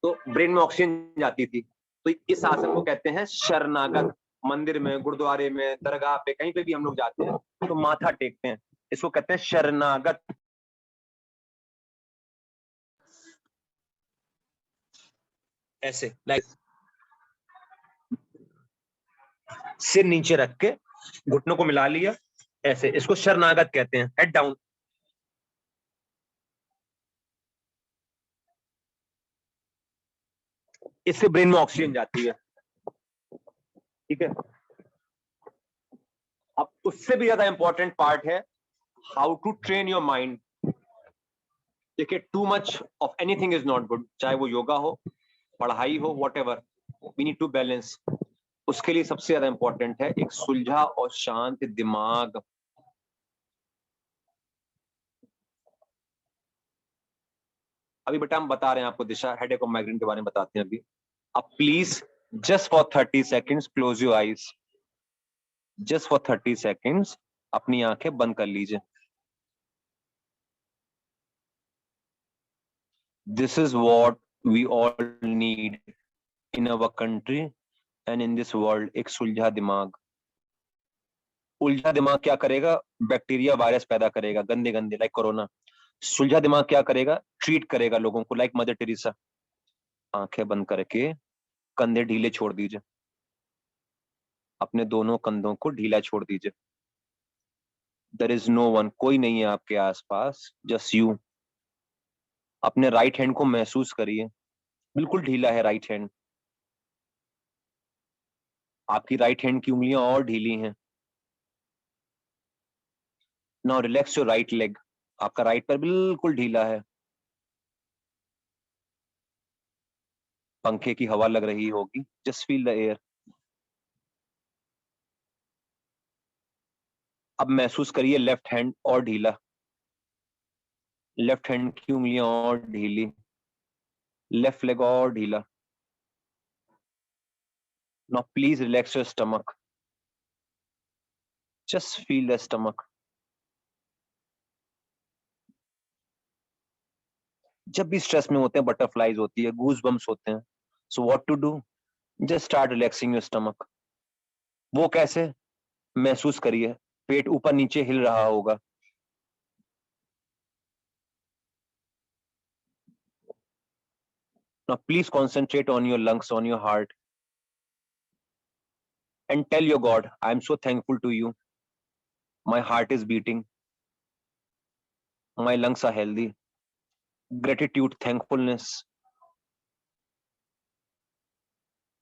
C: तो ब्रेन में ऑक्सीजन जाती थी। तो इस आसन को कहते हैं शरणागत। मंदिर में, गुरुद्वारे में, दरगाह पे, कहीं पे भी हम लोग जाते हैं तो माथा टेकते हैं, इसको कहते हैं शरणागत। ऐसे लाइक सिर नीचे रख के घुटनों को मिला लिया, ऐसे, इसको शरणागत कहते हैं, हेड डाउन। इससे ब्रेन में ऑक्सीजन जाती है, ठीक है। अब उससे भी ज्यादा इंपॉर्टेंट पार्ट है how to train your mind. देखिए, too much of anything is not good, चाहे वो योगा हो, पढ़ाई हो, whatever, we need to balance. उसके लिए सबसे ज्यादा इंपॉर्टेंट है एक सुलझा और शांत दिमाग। अभी बेटा हम बता रहे हैं आपको दिशा, हेडेक और माइग्रेन के बारे में बताते हैं अभी। अब please just for 30 seconds close your eyes, just for 30 seconds अपनी आंखें बंद कर लीजिए। This is what we all need in our country and in this world, एक सुलझा दिमाग। उलझा दिमाग क्या करेगा? बैक्टीरिया, वायरस पैदा करेगा, गंदे गंदे, लाइक कोरोना। सुलझा दिमाग क्या करेगा? ट्रीट करेगा लोगों को, लाइक मदर टेरेसा। आंखें बंद करके कंधे ढीले छोड़ दीजिए, अपने दोनों कंधों को ढीला छोड़ दीजिए। देयर इज नो वन, कोई नहीं है आपके आसपास, जस्ट यू। अपने राइट हैंड को महसूस करिए, बिल्कुल ढीला है राइट हैंड। आपकी राइट हैंड की उंगलियां और ढीली हैं। Now relax your right leg. आपका राइट पैर बिल्कुल ढीला है, पंखे की हवा लग रही होगी. Just feel the air. अब महसूस करिए लेफ्ट हैंड और ढीला, लेफ्ट हैंड की उंगलियां और ढीली, लेफ्ट लेग और ढीला. Now please relax your stomach. Just feel the stomach. जब भी स्ट्रेस में होते हैं, बटरफ्लाईज होती है, गूज बम्स होते हैं. So what to do? Just start relaxing your stomach. वो कैसे? महसूस करिए पेट ऊपर नीचे हिल रहा होगा. Now please concentrate on your lungs, on your heart, and tell your God, I am so thankful to you. My heart is beating. My lungs are healthy. Gratitude, thankfulness.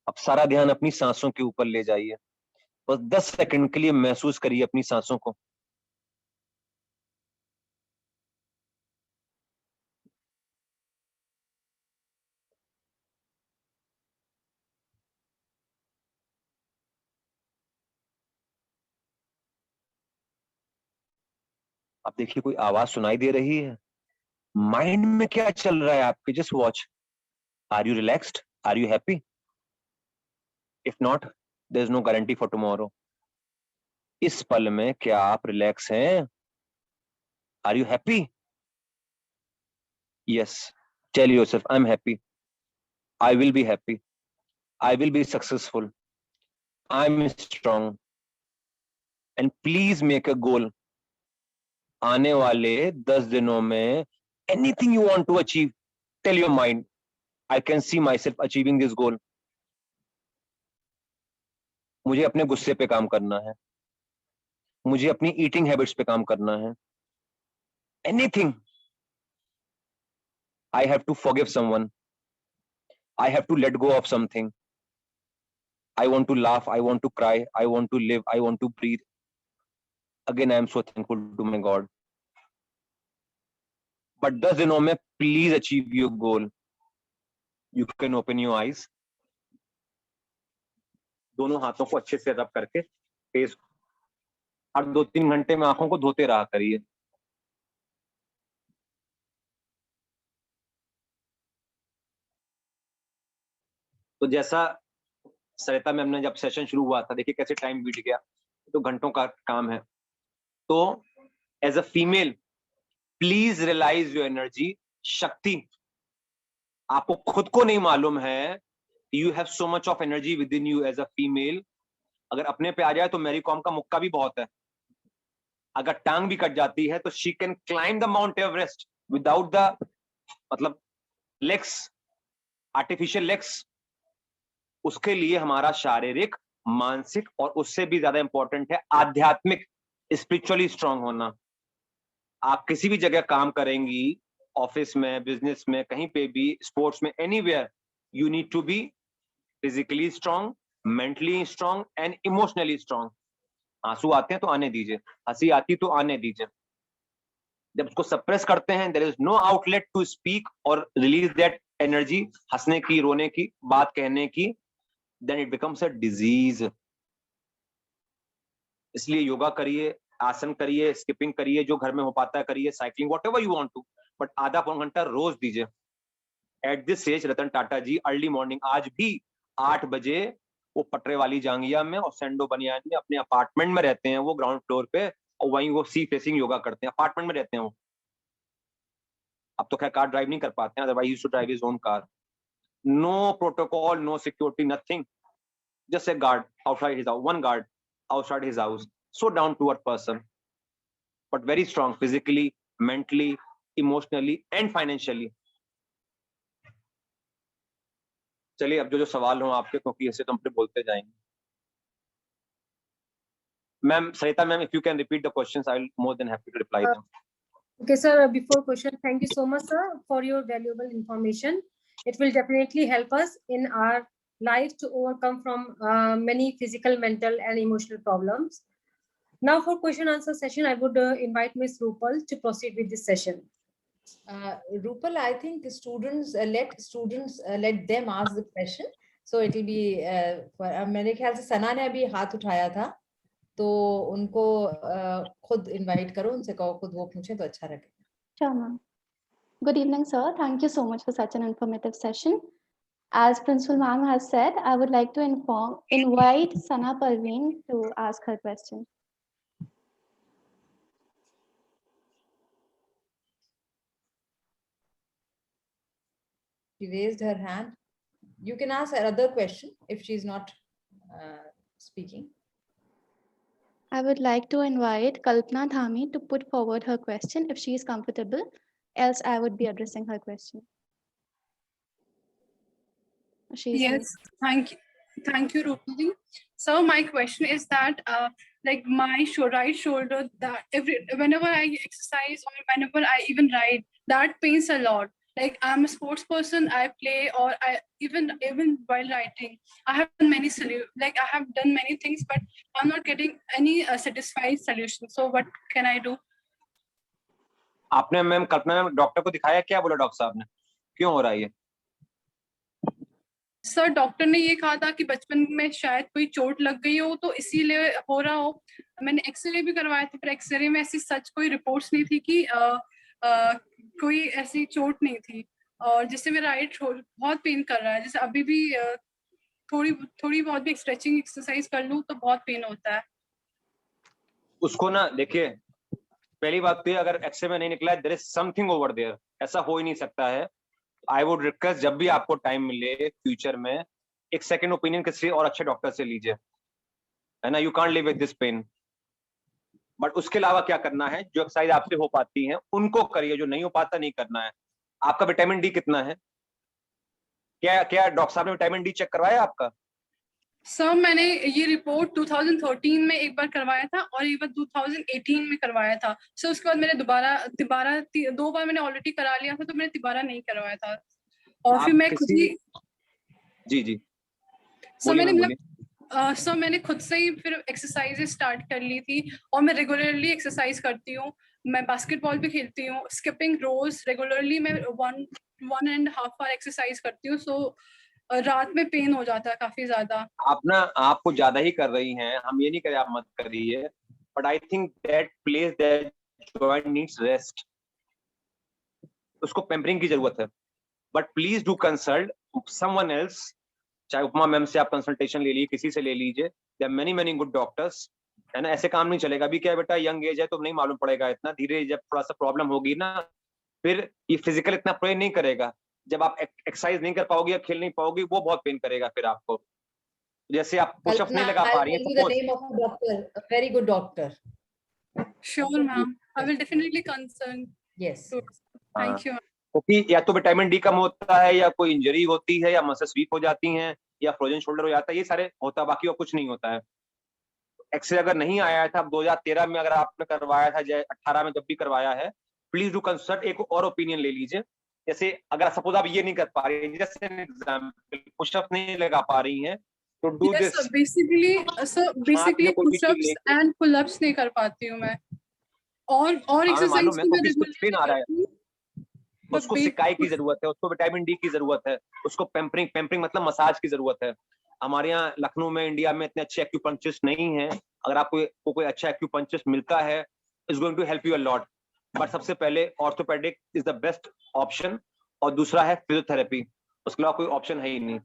C: अब सारा ध्यान अपनी सांसों के ऊपर ले जाइए. बस 10 सेकंड के लिए महसूस करिए अपनी सांसों को. अब देखिए कोई आवाज सुनाई दे रही है. माइंड में क्या चल रहा है आपके? Just watch. Are you relaxed? Are you happy? If not, there is no guarantee for tomorrow. इस पल में क्या आप रिलैक्स हैं? Are you happy? Yes. Tell yourself, I am happy. I will be happy. I will be successful. I am strong. And please make a goal. आने वाले 10 दिनों में anything you want to achieve, tell your mind, I can see my self achieving this goal. मुझे अपने गुस्से पे काम करना है, मुझे अपनी ईटिंग हैबिट्स पे काम करना है. Anything. I have to forgive someone. I have to let go of something. I want to laugh. I want to cry. I want to live. I want to breathe. Again, I am so thankful to my God. But 10 दिनों में please achieve your goal. You can open your eyes. दोनों हाथों को अच्छे से रब करके face, हर 2-3 घंटे में आंखों को धोते रहा करिए. तो जैसा सरिता मैम ने जब सेशन शुरू हुआ था, देखिए कैसे टाइम बीत गया. तो घंटों का काम है. तो as a female please realise your energy. शक्ति आपको खुद को नहीं मालूम है. You have so much of energy within you as a female. अगर अपने पे आ जाए तो मैरी कॉम का मुक्का भी बहुत है. अगर टांग भी कट जाती है तो she can climb the mount Everest without the मतलब लेग्स, आर्टिफिशियल लेग्स. उसके लिए हमारा शारीरिक, मानसिक और उससे भी ज्यादा इंपॉर्टेंट है आध्यात्मिक, स्पिरिचुअली स्ट्रांग होना. आप किसी भी जगह काम करेंगी, ऑफिस में, बिजनेस में, कहीं पे भी, स्पोर्ट्स में, anywhere, you need to be physically strong, mentally strong and emotionally strong. आंसू आते हैं तो आने दीजिए, हंसी आती तो आने दीजिए. जब उसको सप्रेस करते हैं, there is no outlet to speak और रिलीज दैट एनर्जी, हंसने की, रोने की, बात कहने की, then it becomes a disease. इसलिए योगा करिए, आसन करिए, स्किपिंग करिए, जो घर में हो पाता है करिए, cycling, whatever you want to, but आधा पौन घंटा रोज दीजिए. At this age Ratan Tata ji early morning आज भी 8 बजे वो पटरे वाली जांगिया में और सेंडो बनियान में अपने अपार्टमेंट में रहते हैं, वो ग्राउंड फ्लोर पे, और वहीं वो सी फेसिंग योगा करते हैं. अपार्टमेंट में रहते हैं वो. अब तो खैर कार ड्राइव नहीं कर पाते हैं, otherwise he used to drive his own car. No protocol, no security, nothing. Just a guard outside his house, one guard outside his house. So down to earth person, but very strong physically, mentally, emotionally and financially. चलिए अब जो सवाल हो आपके, क्योंकि ऐसे तो हम अपने बोलते जाएंगे. Ma'am, Sarita ma'am, if you can repeat the questions, I will more than happy to reply them.
A: Okay, sir. Before question, thank you so much, sir, for your valuable information. It will definitely help us in our life to overcome from many physical, mental, and emotional problems. Now for question answer session, I would invite Ms. Rupal to proceed with this session.
B: Rupal, I think let them ask the question. So it will be मेरे ख्याल से सना ने अभी हाथ उठाया था, तो उनको खुद इनवाइट करो, उनसे कहो खुद वो पूछे तो अच्छा रहेगा.
D: Sure, ma'am. Good evening, sir. Thank you so much for such an informative session. As Principal Ma'am has said, I would like to invite Sana Parveen to ask her question.
B: She raised her hand. You can ask her other question if she's not speaking.
D: I would like to invite Kalpana Dhami to put forward her question if she is comfortable. Else, I would be addressing her question. She's
E: Yes, thank you, Rupali. So my question is that, like my right shoulder, that whenever I exercise or whenever I even ride, that pains a lot. Like I'm a sports person, I play, or I even while writing, I have done many I have done many things, but I'm not getting any satisfied solution. So what can I do?
C: आपने ma'am कल्पना ma'am doctor को दिखाया, क्या बोला doctor साहब ने, क्यों हो रहा है ये?
E: सर डॉक्टर ने ये कहा था कि बचपन में शायद कोई चोट लग गई हो तो इसीलिए हो रहा हो. मैंने एक्सरे भी करवाया था, पर एक्सरे में ऐसी सच कोई रिपोर्ट्स नहीं थी कि कोई ऐसी चोट नहीं थी. और जिससे मेरा राइट बहुत पेन कर रहा है. जैसे अभी भी थोड़ी बहुत भी स्ट्रेचिंग एक्सरसाइज कर लूं तो बहुत पेन होता है.
C: उसको ना देखिए, पहली बात तो ये, अगर एक्सरे में नहीं निकला है, there is something over there. ऐसा हो ही नहीं सकता है. आई वुड रिक्वेस्ट, जब भी आपको टाइम मिले फ्यूचर में, एक सेकंड ओपिनियन किसी और अच्छे डॉक्टर से लीजिए, है ना. You can't live with this pain. But उसके अलावा क्या करना है, जो एक्सरसाइज आपसे हो पाती हैं उनको करिए, जो नहीं हो पाता नहीं करना है. आपका विटामिन डी कितना है? क्या डॉक्टर साहब ने विटामिन डी चेक करवाया आपका?
E: सर मैंने ये रिपोर्ट 2013 में एक बार करवाया था और एक बार 2018 में करवाया था. सर उसके बाद मैंने दोबारा 2 बार मैंने ऑलरेडी करा लिया था, तो मैंने दोबारा नहीं करवाया था. और फिर मैं खुद ही
C: जी
E: सर मैंने खुद से ही फिर एक्सरसाइजेस स्टार्ट कर ली थी और मैं रेगुलरली एक्सरसाइज करती हूँ. मैं बास्केटबॉल भी खेलती हूँ, स्किपिंग रोज रेगुलरली मैं 1.5 आवर एक्सरसाइज करती हूँ. सो रात में पेन हो जाता है काफी ज्यादा.
C: आपको ज्यादा ही कर रही हैं, हम ये नहीं कह रहे आप मत करिए, but I think that place that joint needs rest. उसको पेम्परिंग की जरूरत है. But please do consult someone else. चाहे उपमा मैम से आप कंसल्टेशन ले लीजिए, किसी से ले लीजिए. There are many good doctors, है ना. ऐसे काम नहीं चलेगा. अभी क्या बेटा, यंग एज है तो नहीं मालूम पड़ेगा इतना. धीरे जब थोड़ा सा प्रॉब्लम होगी ना, फिर ये फिजिकल इतना प्रे नहीं करेगा. जब आप एक्सरसाइज नहीं कर पाओगी या खेल नहीं पाओगी, वो बहुत पेन करेगा फिर आपको. जैसे आप पुशअप नहीं लगा पा रही हैं,
B: very good doctor.
E: Sure ma'am, I will definitely concern.
B: Yes,
E: thank you.
C: क्योंकि या तो विटामिन डी कम होता है, या कोई इंजरी होती है, या मसल्स वीक हो जाती हैं, या फ्रोजन शोल्डर हो जाता है. ये सारे होता है, बाकी और कुछ नहीं होता है. एक्सरे अगर नहीं आया था 2013 में, अगर आपने करवाया था, 18 में जब भी करवाया है, प्लीज डू कंसल्ट. एक और ओपिनियन ले लीजिए. जैसे अगर सपोज आप ये नहीं कर पा रही हैं, जैसे एग्जांपल पुशअप नहीं लगा पा रही हैं, तो do this.
E: Basically pushups and pullups नहीं कर पाती हूँ मैं. और एक्सरसाइज
C: कुछ पेन आ रहा है, उसको सिकाई की जरूरत है, उसको विटामिन डी की जरूरत है, उसको पेम्परिंग मतलब मसाज की जरूरत है. हमारे यहाँ लखनऊ में, इंडिया में इतने अच्छे एक्यूपंक्चरिस्ट नहीं है. अगर आपको कोई अच्छा एक्यूपंक्चरिस्ट मिलता है, is going to help you a lot. But सबसे पहले orthopaedic is the best option, और दूसरा है फिजियोथेरेपी. उसके अलावा कोई ऑप्शन है ही नहीं.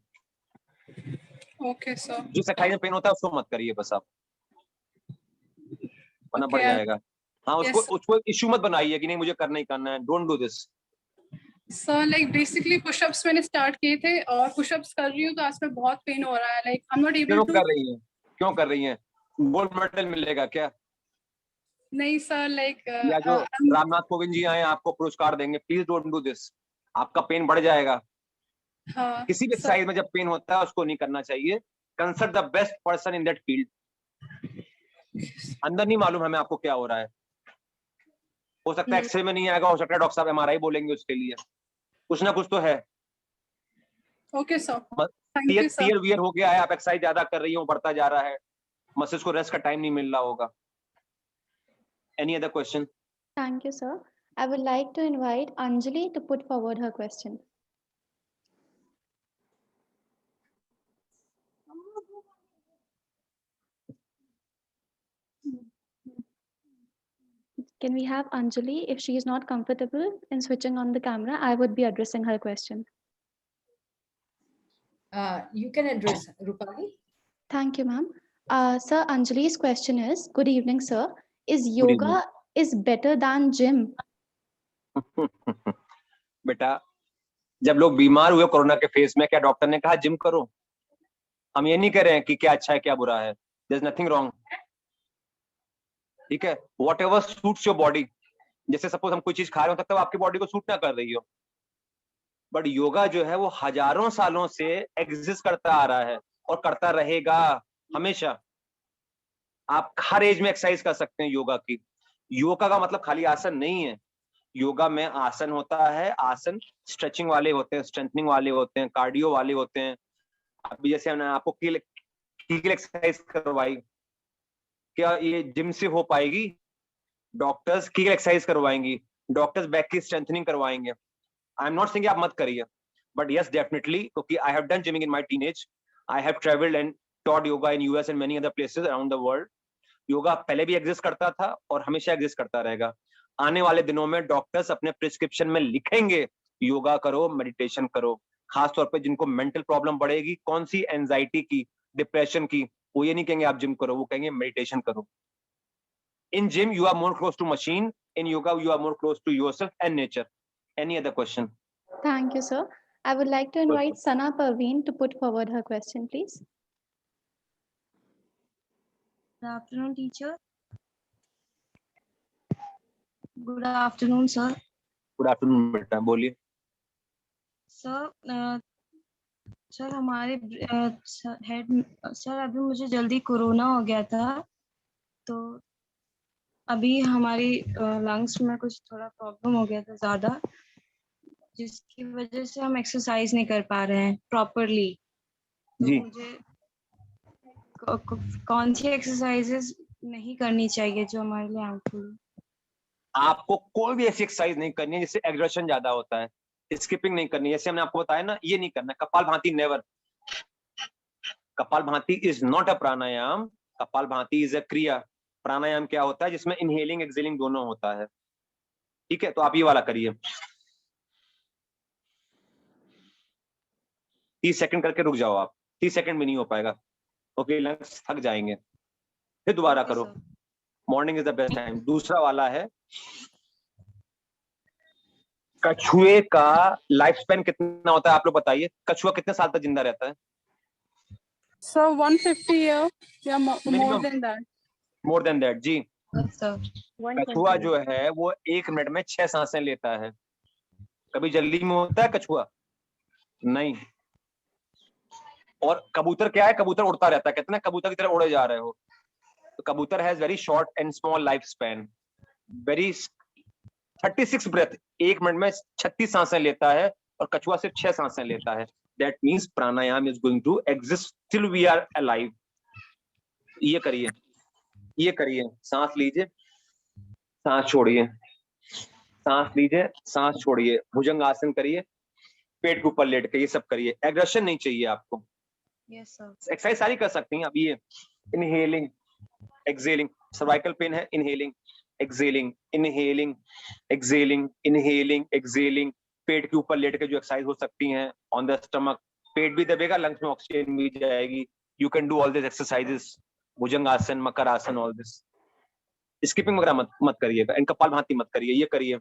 E: Okay sir.
C: जो एक्सरसाइज में पेन होता है उसको मत करिए बस आप, वरना बढ़ जाएगा. हाँ, उसको इश्यू मत बनाइए कि नहीं मुझे करना ही करना है. Don't do this.
E: Sir like basically pushups मैंने स्टार्ट किए थे और पुशअप्स कर रही हूँ तो आज में बहुत पेन हो रहा है. Like I am not able to.
C: क्यों कर रही हैं? गोल्ड मेडल मिलेगा क्या?
E: नहीं सर, लाइक
C: या जो रामनाथ कोविंद जी आए आपको पुरस्कार देंगे. Please don't do this. आपका पेन बढ़ जाएगा.
E: हाँ,
C: किसी भी एक्सरसाइज में जब पेन होता है उसको नहीं करना चाहिए. Consult the best person in that field. अंदर नहीं मालूम हमें आपको क्या हो रहा है. हो सकता है एक्सरे में नहीं आएगा, हो सकता है डॉक्टर साहब एमआरआई बोलेंगे उसके लिए. कुछ ना कुछ तो है.
E: Okay sir, thank you sir.
C: Tear wear हो गया है, आप एक्सरसाइज ज्यादा कर रही हो, बढ़ता जा रहा है, मसल्स को रेस्ट का टाइम नहीं मिल रहा होगा. Any other question?
D: Thank you, sir. I would like to invite Anjali to put forward her question. Can we have Anjali? If she is not comfortable in switching on the camera, I would be addressing her question.
B: You can address Rupali.
D: Thank you, ma'am. Sir, Anjali's question is, good evening, sir. Is
C: Good evening.
D: yoga is better than gym?
C: बेटा, जब लोग बीमार हुए corona के phase में, क्या doctor ने कहा जिम करो? हम ये नहीं कह रहे हैं कि क्या अच्छा है क्या बुरा है. There's nothing wrong. ठीक है, whatever suits your body. जैसे सपोज हम कोई चीज खा रहे हो, तब तक आपकी बॉडी को सूट ना कर रही हो, बट योगा जो है वो हजारों सालों से एग्जिस्ट करता आ रहा है और करता रहेगा हमेशा. आप हर एज में एक्सरसाइज कर सकते हैं योगा की. योगा का मतलब खाली आसन नहीं है. योगा में आसन होता है, आसन स्ट्रेचिंग वाले होते हैं, स्ट्रेंथनिंग वाले होते हैं, कार्डियो वाले होते हैं. अभी जैसे हमने आपको कीगल एक्सरसाइज करवाई, क्या ये जिम से हो पाएगी? डॉक्टर्स कीगल एक्सरसाइज करवाएंगी, डॉक्टर्स बैक की स्ट्रेंथनिंग करवाएंगे. आई एम नॉट सेइंग आप मत करिए, बट यस डेफिनेटली, क्योंकि I have done gymming in my teenage. I have travelled and taught yoga in US and many other places around the world. Yoga पहले भी exist करता था और हमेशा एग्जिस्ट करता रहेगा. आने वाले दिनों में डॉक्टर्स अपने प्रिस्क्रिप्शन में लिखेंगे योगा करो, मेडिटेशन करो. खासतौर पे जिनको मेंटल प्रॉब्लम बढ़ेगी, कौन सी एंजाइटी की, डिप्रेशन की, वो ये नहीं कहेंगे आप जिम करो, वो कहेंगे मेडिटेशन करो. In gym, you are more close to machine. In yoga, you are more close to yourself and nature. Any other question?
D: Thank you, sir. I would like to invite Sana Parveen to put forward her question, please.
F: Good afternoon, teacher. Good afternoon, sir.
C: Good afternoon, बेटा, बोलिए.
F: Sir हमारे head sir अभी मुझे जल्दी corona हो गया था, तो अभी हमारी लंग्स में कुछ थोड़ा प्रॉब्लम हो गया था ज्यादा, जिसकी वजह से हम एक्सरसाइज नहीं कर पा रहे हैं प्रॉपरली. तो
C: जी.
F: मुझे कौन सी एक्सरसाइजेस नहीं करनी चाहिए जो हमारे लिए हार्मफुल?
C: आपको कोई भी ऐसी एक्सरसाइज नहीं करनी है जिससे एग्रेशन ज्यादा होता है. स्किपिंग नहीं करनी है, जैसे हमने आपको बताया ना, ये नहीं करना. कपाल भाती नेवर. कपाल भाती इज नॉट अ प्राणायाम. कपाल भाती इज अ क्रिया. प्राणायाम क्या होता है? जिसमें इनहेलिंग एक्सहेलिंग दोनों होता है. ठीक है, तो आप ये वाला करिए. 30 सेकंड करके रुक जाओ आप. 30 सेकंड भी नहीं हो पाएगा, ओके, लंग्स थक जाएंगे. फिर दोबारा करो. Morning is the best time. दूसरा वाला है, कछुए का लाइफ स्पैन कितना होता है आप लोग बताइए. कछुआ कितने साल तक जिंदा रहता है?
E: So 150 year, yeah, more
C: Minimum.
E: than that.
C: More than that ji.
F: Sir
C: कछुआ जो है वो 1 मिनट में 6 सांसें लेता है. कभी जल्दी में होता है कछुआ? नहीं. और कबूतर क्या है? कबूतर उड़ता रहता है. कहते हैं ना कबूतर की तरह उड़े जा रहे हो. तो कबूतर has very short and small life span. Very 36 breath, 1 minute में 36 सांसें लेता है, और कछुआ सिर्फ 6 सांसें लेता है. That means pranayama is going to exist till we are alive. ये करिए, ये करिए. सांस लीजिए, सांस छोड़िए, सांस लीजिए, सांस छोड़िए. भुजंग आसन करिए, पेट के ऊपर लेट के, ये सब करिए. एग्रेशन नहीं चाहिए आपको.
F: Yes sir.
C: एक्सरसाइज सारी कर सकती हैं. अब ये इनहेलिंग एक्सहेलिंग, सर्वाइकल पेन है, inhaling exhaling, inhaling exhaling, inhaling exhaling. पेट के ऊपर लेट के जो एक्सरसाइज हो सकती हैं, ऑन द स्टमक. पेट भी दबेगा, लंग्स में ऑक्सीजन भी जाएगी. You can do all this exercises. Bhujang asana, Makar आसन, ऑल दिस. स्किपिंग वगैरह मत करिएगा. एंड कपाल भाती मत करिए. ये करिए,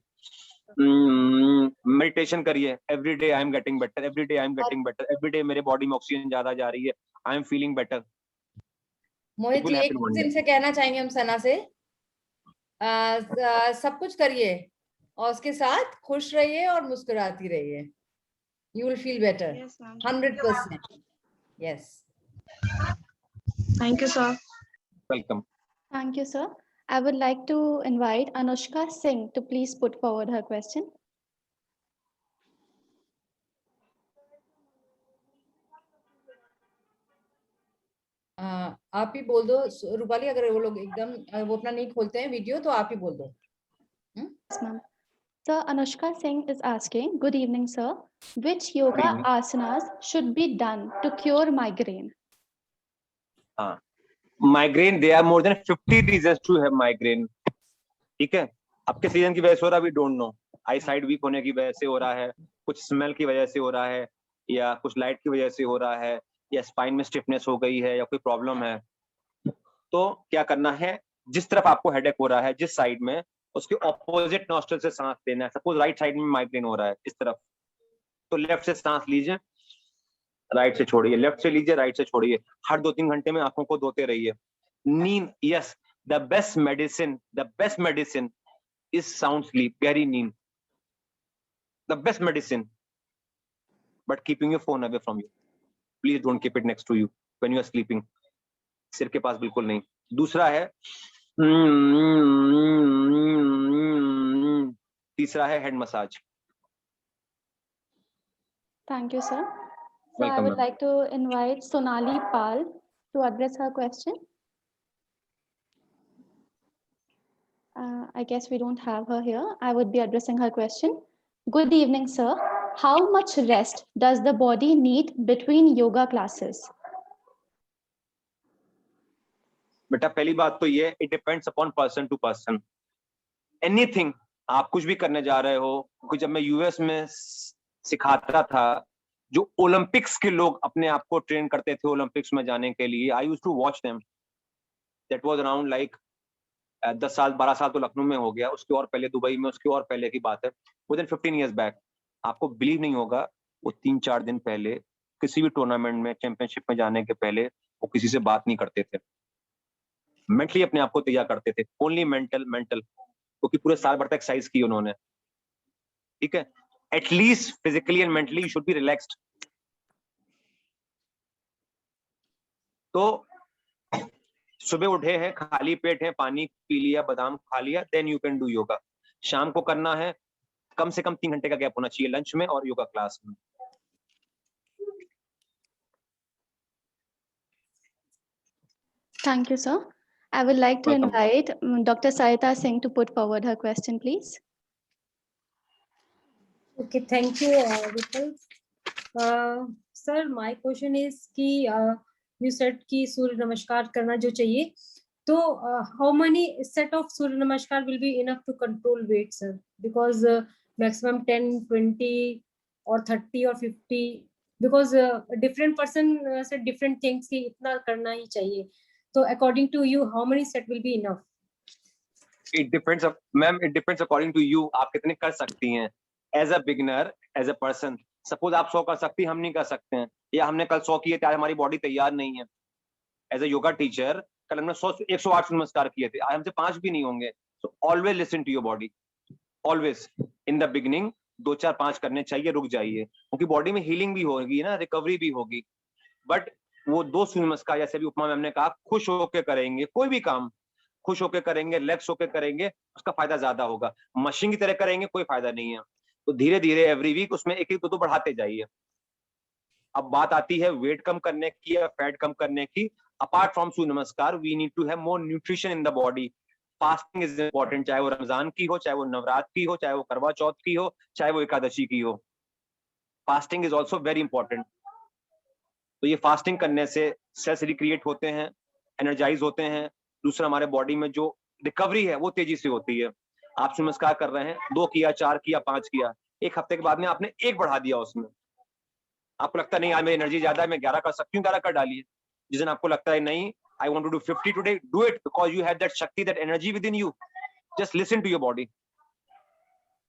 C: मेडिटेशन करिए. Every day I am getting better, every day I am getting better, every day मेरे बॉडी में ऑक्सीजन ज्यादा जा रही है, I am feeling better.
B: Mohit ji, एक चीज इनसे कहना चाहेंगे हम सना से, सब कुछ करिए और उसके साथ खुश रहिए और मुस्कुराती रहिए. You will feel better. 100%. Yes.
F: Thank you sir.
C: Welcome.
D: Thank you, sir. I would like to invite Anushka Singh to please put forward her question.
B: आप ही बोल दो रूपाली, अगर वो लोग एकदम वो अपना नहीं खोलते हैं वीडियो तो आप ही बोल दो।
D: Yes, ma'am. Sir, Anushka Singh is asking, good evening, sir. Which yoga
C: evening.
D: asanas should be done to cure migraine?
C: Migraine, there are more than 50 reasons to have migraine. ठीक है, आपके सीजन की वजह से हो रहा है, we don't know. Eyesight weak होने की वजह से हो रहा है, कुछ स्मेल की वजह से हो रहा है, या कुछ लाइट की वजह से हो रहा है, या स्पाइन में स्टिफनेस हो गई है, या कोई प्रॉब्लम है। तो क्या करना है, जिस तरफ आपको हेडेक हो रहा है, जिस साइड में, उसके ऑपोजिट नॉस्ट्रल से सांस लेना है। सपोज राइट साइड में माइग्रेन हो रहा है इस तरफ, तो लेफ्ट से सांस लीजिए, राइट से छोड़िए, लेफ्ट से लीजिए, राइट से छोड़िए। हर 2-3 घंटे में आंखों को धोते रहिए। नींद, yes, the best medicine is sound sleep, gary neem, the best medicine, but keeping your phone away from you. Please don't keep it next to you when you are sleeping. सिर के पास बिल्कुल नहीं। दूसरा है, तीसरा है head massage.
D: Thank you, sir. So I
C: Welcome,
D: would
C: ma'am.
D: like to invite Sonali Pal to address her question. I guess we don't have her here. I would be addressing her question. Good evening, sir. How much rest does the body need between yoga classes?
C: बेटा पहली बात तो ये, it depends upon person to person. Anything, आप कुछ भी करने जा रहे हो, क्योंकि जब मैं यूएस में सिखाता था, जो ओलंपिक्स के लोग अपने आप को ट्रेन करते थे ओलंपिक्स में जाने के लिए, I used to watch them. That was around like 10 साल 12 साल तो लखनऊ में हो गया, उसके और पहले दुबई में, उसके और पहले की बात है, विदिन 15 years बैक। आपको बिलीव नहीं होगा, वो 3-4 दिन पहले किसी भी टूर्नामेंट में, चैंपियनशिप में जाने के पहले वो किसी से बात नहीं करते थे। मेंटली अपने आप को तैयार करते थे, ओनली मेंटल, क्योंकि पूरे साल भर तक एक्सरसाइज की उन्होंने। ठीक है, at least physically and mentally you should be relaxed. तो सुबह उठे हैं, खाली पेट है, पानी पी लिया, बादाम खा लिया, then you can do yoga. शाम को करना है, कम से कम 3 घंटे का गैप होना चाहिए लंच में और योगा क्लास में।
D: Thank you, sir. I would like to
C: Welcome.
D: invite Dr. Sarita Singh to put forward her question, please.
A: Okay, thank you, Vipul. Sir, my question is कि you said कि सूर्य नमस्कार करना जो चाहिए, तो how many set of सूर्य नमस्कार will be enough to control weight, sir? Because maximum 10, 20 or 30 or 50, because different person said different things कि इतना करना ही चाहिए। तो according to you, how many set will be enough?
C: It depends, ma'am, it depends according to you, आप कितने कर सकती हैं। As a beginner, as a person, suppose आप 100 कर सकती हैं, हम नहीं कर सकते हैं, या हमने कल 100 किए थे, आज हमारी बॉडी तैयार नहीं है। एज अ योगा टीचर, कल हमने 108 नमस्कार किए थे, आज हमसे 5 भी नहीं होंगे। So always listen to your body, always. In the beginning 2-4-5 करने चाहिए, रुक जाइए, क्योंकि बॉडी में हीलिंग भी होगी ना, रिकवरी भी होगी। बट वो 2 सूर्य नमस्कार, जैसे भी उपमा मैम ने कहा, खुश होकर करेंगे, कोई भी काम खुश होकर करेंगे, रिलैक्स होकर करेंगे, उसका फायदा ज्यादा होगा। मशीन की तरह करेंगे, कोई फायदा नहीं है। तो धीरे धीरे एवरी वीक उसमें 1-1 2 बढ़ाते जाइए। अब बात आती है वेट कम करने की या फैट कम करने की। Apart from Surya Namaskar, we need to have more nutrition in the body. Fasting is important, चाहे वो रमजान की हो, चाहे वो नवरात्र की हो, चाहे वो करवा चौथ की हो, चाहे वो एकादशी की हो। Fasting is also very important. तो ये फास्टिंग करने से सेल्स रिक्रिएट होते हैं, एनर्जाइज होते हैं। दूसरा, हमारे बॉडी में जो रिकवरी है वो तेजी से होती है। आप नमस्कार कर रहे हैं, 2 किया, 4 किया, 5 किया, 1 हफ्ते के बाद में आपने 1 बढ़ा दिया उसमें। आपको लगता नहीं आज मेरी एनर्जी ज्यादा है, मैं 11 कर सकती हूँ, 11 कर डालिए। जिस दिन आपको लगता है नहीं, I want to do 50 today, do it, because you have that shakti, that energy within you. Just listen to your body.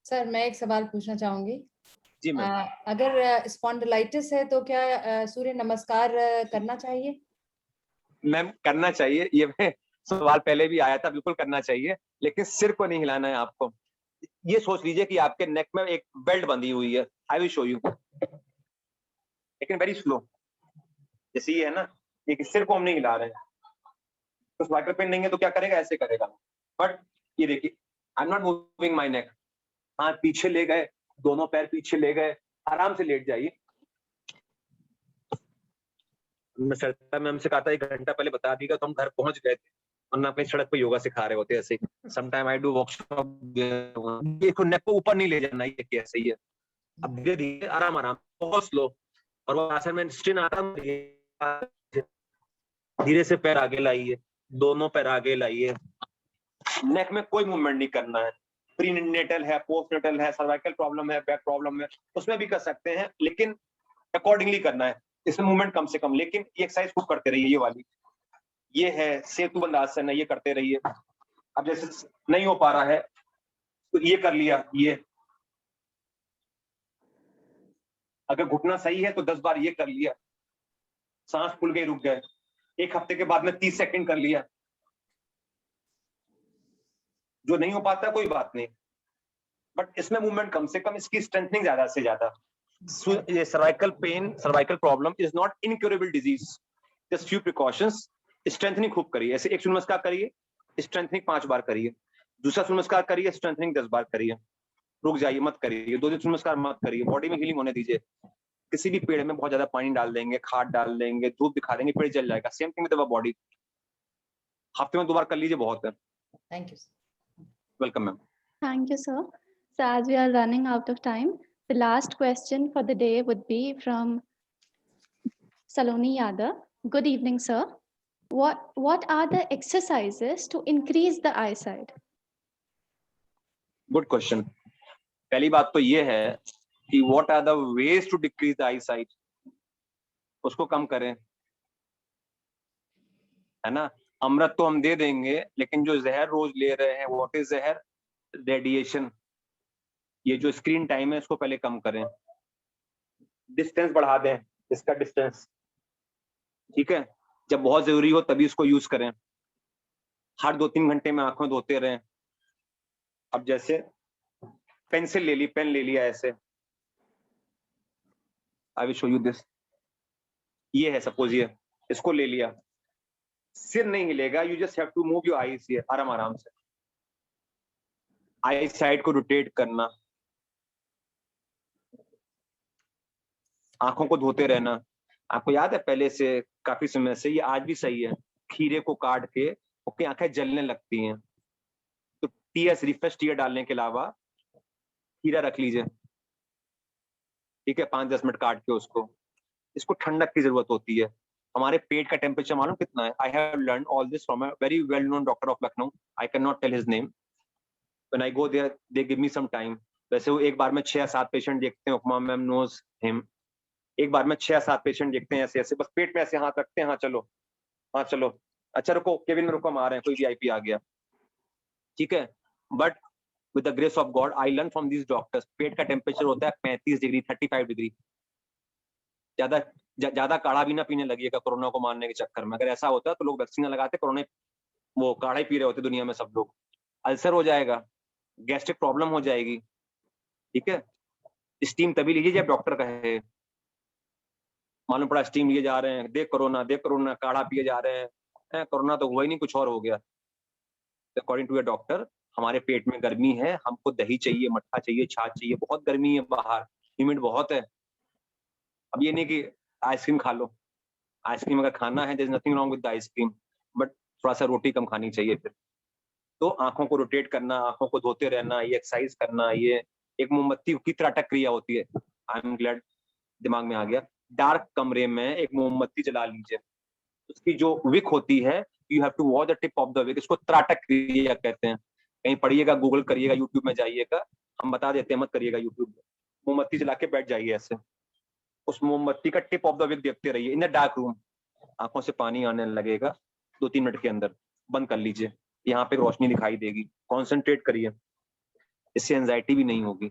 B: Sir, मैं एक सवाल पूछना चाहूंगी।
C: जी मैम।
B: अगर स्पॉन्डिलाइटिस है तो क्या सूर्य नमस्कार करना चाहिए?
C: मैम, करना चाहिए, ये सवाल पहले भी आया था, बिल्कुल करना चाहिए, लेकिन सिर को नहीं हिलाना है आपको। ये सोच लीजिए कि आपके नेक में एक बेल्ट बंधी हुई है, आई विल शो यू, लेकिन वेरी स्लो। जैसे ये है ना, ये सिर को हम नहीं हिला रहे हैं। तो वाइपर पेन नहीं है तो क्या करेगा, ऐसे करेगा। बट ये देखिए, आई एम नॉट मूविंग माय नेक। हाथ पीछे ले गए, दोनों पैर पीछे ले गए, आराम से लेट जाइए। मैं सरिता मैम से कहा था 1 घंटा पहले बता दिएगा तो हम घर पहुंच गए थे, वरना अपनी सड़क पे योगा सिखा रहे होते ऐसे। समटाइम आई डू वर्कशॉप, ये को नेक को ऊपर नहीं ले जाना, ये कैसे ही है। अब धीरे धीरे आराम आराम, बहुत स्लो, और वो आसन में स्टिन आता है, धीरे से पैर आगे लाइए, दोनों पैर आगे लाइए, नेक में कोई मूवमेंट नहीं करना है। प्रीनेटल है, पोस्टनेटल है, सर्वाइकल प्रॉब्लम है, बैक प्रॉब्लम है, उसमें भी कर सकते हैं, लेकिन अकॉर्डिंगली करना है, इसमें मूवमेंट कम से कम। लेकिन ये एक्सरसाइज खूब करते रहिए, ये वाली, ये है सेतुबंध आसन है, ये करते रहिए। अब जैसे नहीं हो पा रहा है तो ये कर लिया, ये अगर घुटना सही है तो 10 बार ये कर लिया, सांस फूल गई, रुक गए। 1 हफ्ते के बाद में 30 सेकंड कर लिया। जो नहीं हो पाता कोई बात नहीं, बट इसमें मूवमेंट कम से कम, इसकी स्ट्रेंथनिंग ज्यादा से ज्यादा। ये cervical pain, cervical problem is not incurable disease, just few precautions. Strengthening खूब करिए, ऐसे एक सूर्य नमस्कार करिए, स्ट्रेंथनिंग 5 बार करिए, दूसरा सूर्य नमस्कार करिए, स्ट्रेंथनिंग 10 बार करिए, रुक जाइए, मत करिए, 2 दिन सूर्य नमस्कार मत करिए, बॉडी में हीलिंग होने दीजिए। किसी भी पेड़ में बहुत ज्यादा पानी डाल देंगे, खाद डाल देंगे, धूप दिखा देंगे, पेड़ जल जाएगा। सेम थिंग विद बॉडी, हफ्ते में 2 बार कर लीजिए, बहुत है।
B: Thank you.
C: Welcome ma'am.
D: Thank you, sir. So as we are running out of time, the last question for the day would be from Saloni Yadav. Good evening, sir. What are the exercises to increase the eyesight?
C: Good question. पहली बात तो ये है कि what are the ways to decrease the eyesight, उसको कम करें, है ना। अमृत तो हम दे देंगे, लेकिन जो जहर रोज ले रहे हैं, व्हाट इज जहर, रेडिएशन। ये जो स्क्रीन टाइम है इसको पहले कम करें, डिस्टेंस बढ़ा दें, इसका डिस्टेंस, ठीक है। जब बहुत जरूरी हो तभी इसको यूज करें, हर 2-3 घंटे में आंखें धोते रहें। अब जैसे पेंसिल ले ली, पेन ले लिया, ऐसे I will show you this, ये है सपोज, ये इसको ले लिया, सिर नहीं हिलेगा, you just have to move your eyes here, आराम आराम से आई साइड को रोटेट करना, आंखों को धोते रहना। आपको याद है पहले से, काफी समय से, ये आज भी सही है, खीरे को काट के आपकी आंखें जलने लगती हैं, तो टीएस रिफ्रेश टीयर डालने के अलावा खीरा रख लीजिए, ठीक है, 5-10 मिनट काट के उसको। इसको ठंडक की जरूरत होती है। हमारे पेट का टेम्परेचर मालूम कितना है? I have learn all this from a very well known doctor of Lucknow, I can not tell his name, when I go there they give me some time. वैसे वो एक बार में 6 या 7 पेशेंट देखते हैं, उपमा मैम नोज हिम, एक बार में 6 या 7 पेशेंट देखते हैं, ऐसे ऐसे बस पेट में ऐसे हाथ रखते हैं, हाँ चलो, हाँ चलो, अच्छा रुको केविन में रुको, हम आ रहे हैं, कोई वीआईपी आ गया, ठीक है। But with the grace of God, I learn from these doctors, पेट का टेम्परेचर होता है 35 डिग्री, 35 डिग्री। ज्यादा काढ़ा भी ना पीने लगिएगा कोरोना को मारने के चक्कर में। अगर ऐसा होता है तो लोग वैक्सीन लगाते, कोरोना वो काढ़ा ही पी रहे होते दुनिया में सब लोग। अल्सर हो जाएगा, गैस्ट्रिक प्रॉब्लम हो जाएगी, ठीक है। स्टीम तभी लीजिए जब डॉक्टर कहे। मालूम पड़ा स्टीम लिए जा रहे हैं, देख कोरोना, काढ़ा पिए जा रहे हैं, कोरोना तो हुआ ही नहीं, कुछ और हो गया। अकॉर्डिंग टू ए डॉक्टर, हमारे पेट में गर्मी है, हमको दही चाहिए, मट्ठा चाहिए, छाछ चाहिए, बहुत गर्मी है बाहर, ह्यूमिड बहुत है। अब ये नहीं कि आइसक्रीम खा लो, आइसक्रीम अगर खाना है, there is nothing wrong with the ice cream, but थोड़ा सा रोटी कम खानी चाहिए फिर। तो आंखों को रोटेट करना, आंखों को धोते रहना, ये एक्सरसाइज करना, ये एक मोमबत्ती की त्राटक क्रिया होती है। आई एम ग्लैड दिमाग में आ गया। डार्क कमरे में एक मोमबत्ती जला लीजिए, उसकी जो विक होती है, you have to watch the tip of the wick, इसको त्राटक क्रिया कहते हैं। कहीं पढ़िएगा, गूगल करिएगा, यूट्यूब में जाइएगा, हम बता देते हैं, मत करिएगा यूट्यूब में। मोमबत्ती जला के बैठ जाइए ऐसे, उस मोमबत्ती का टिप ऑफ द विक देखते रहिए इन द डार्क रूम। आंखों से पानी आने लगेगा, 2-3 मिनट के अंदर बंद कर लीजिए, यहाँ पे रोशनी दिखाई देगी, कॉन्सेंट्रेट करिए, इससे एंजाइटी भी नहीं होगी।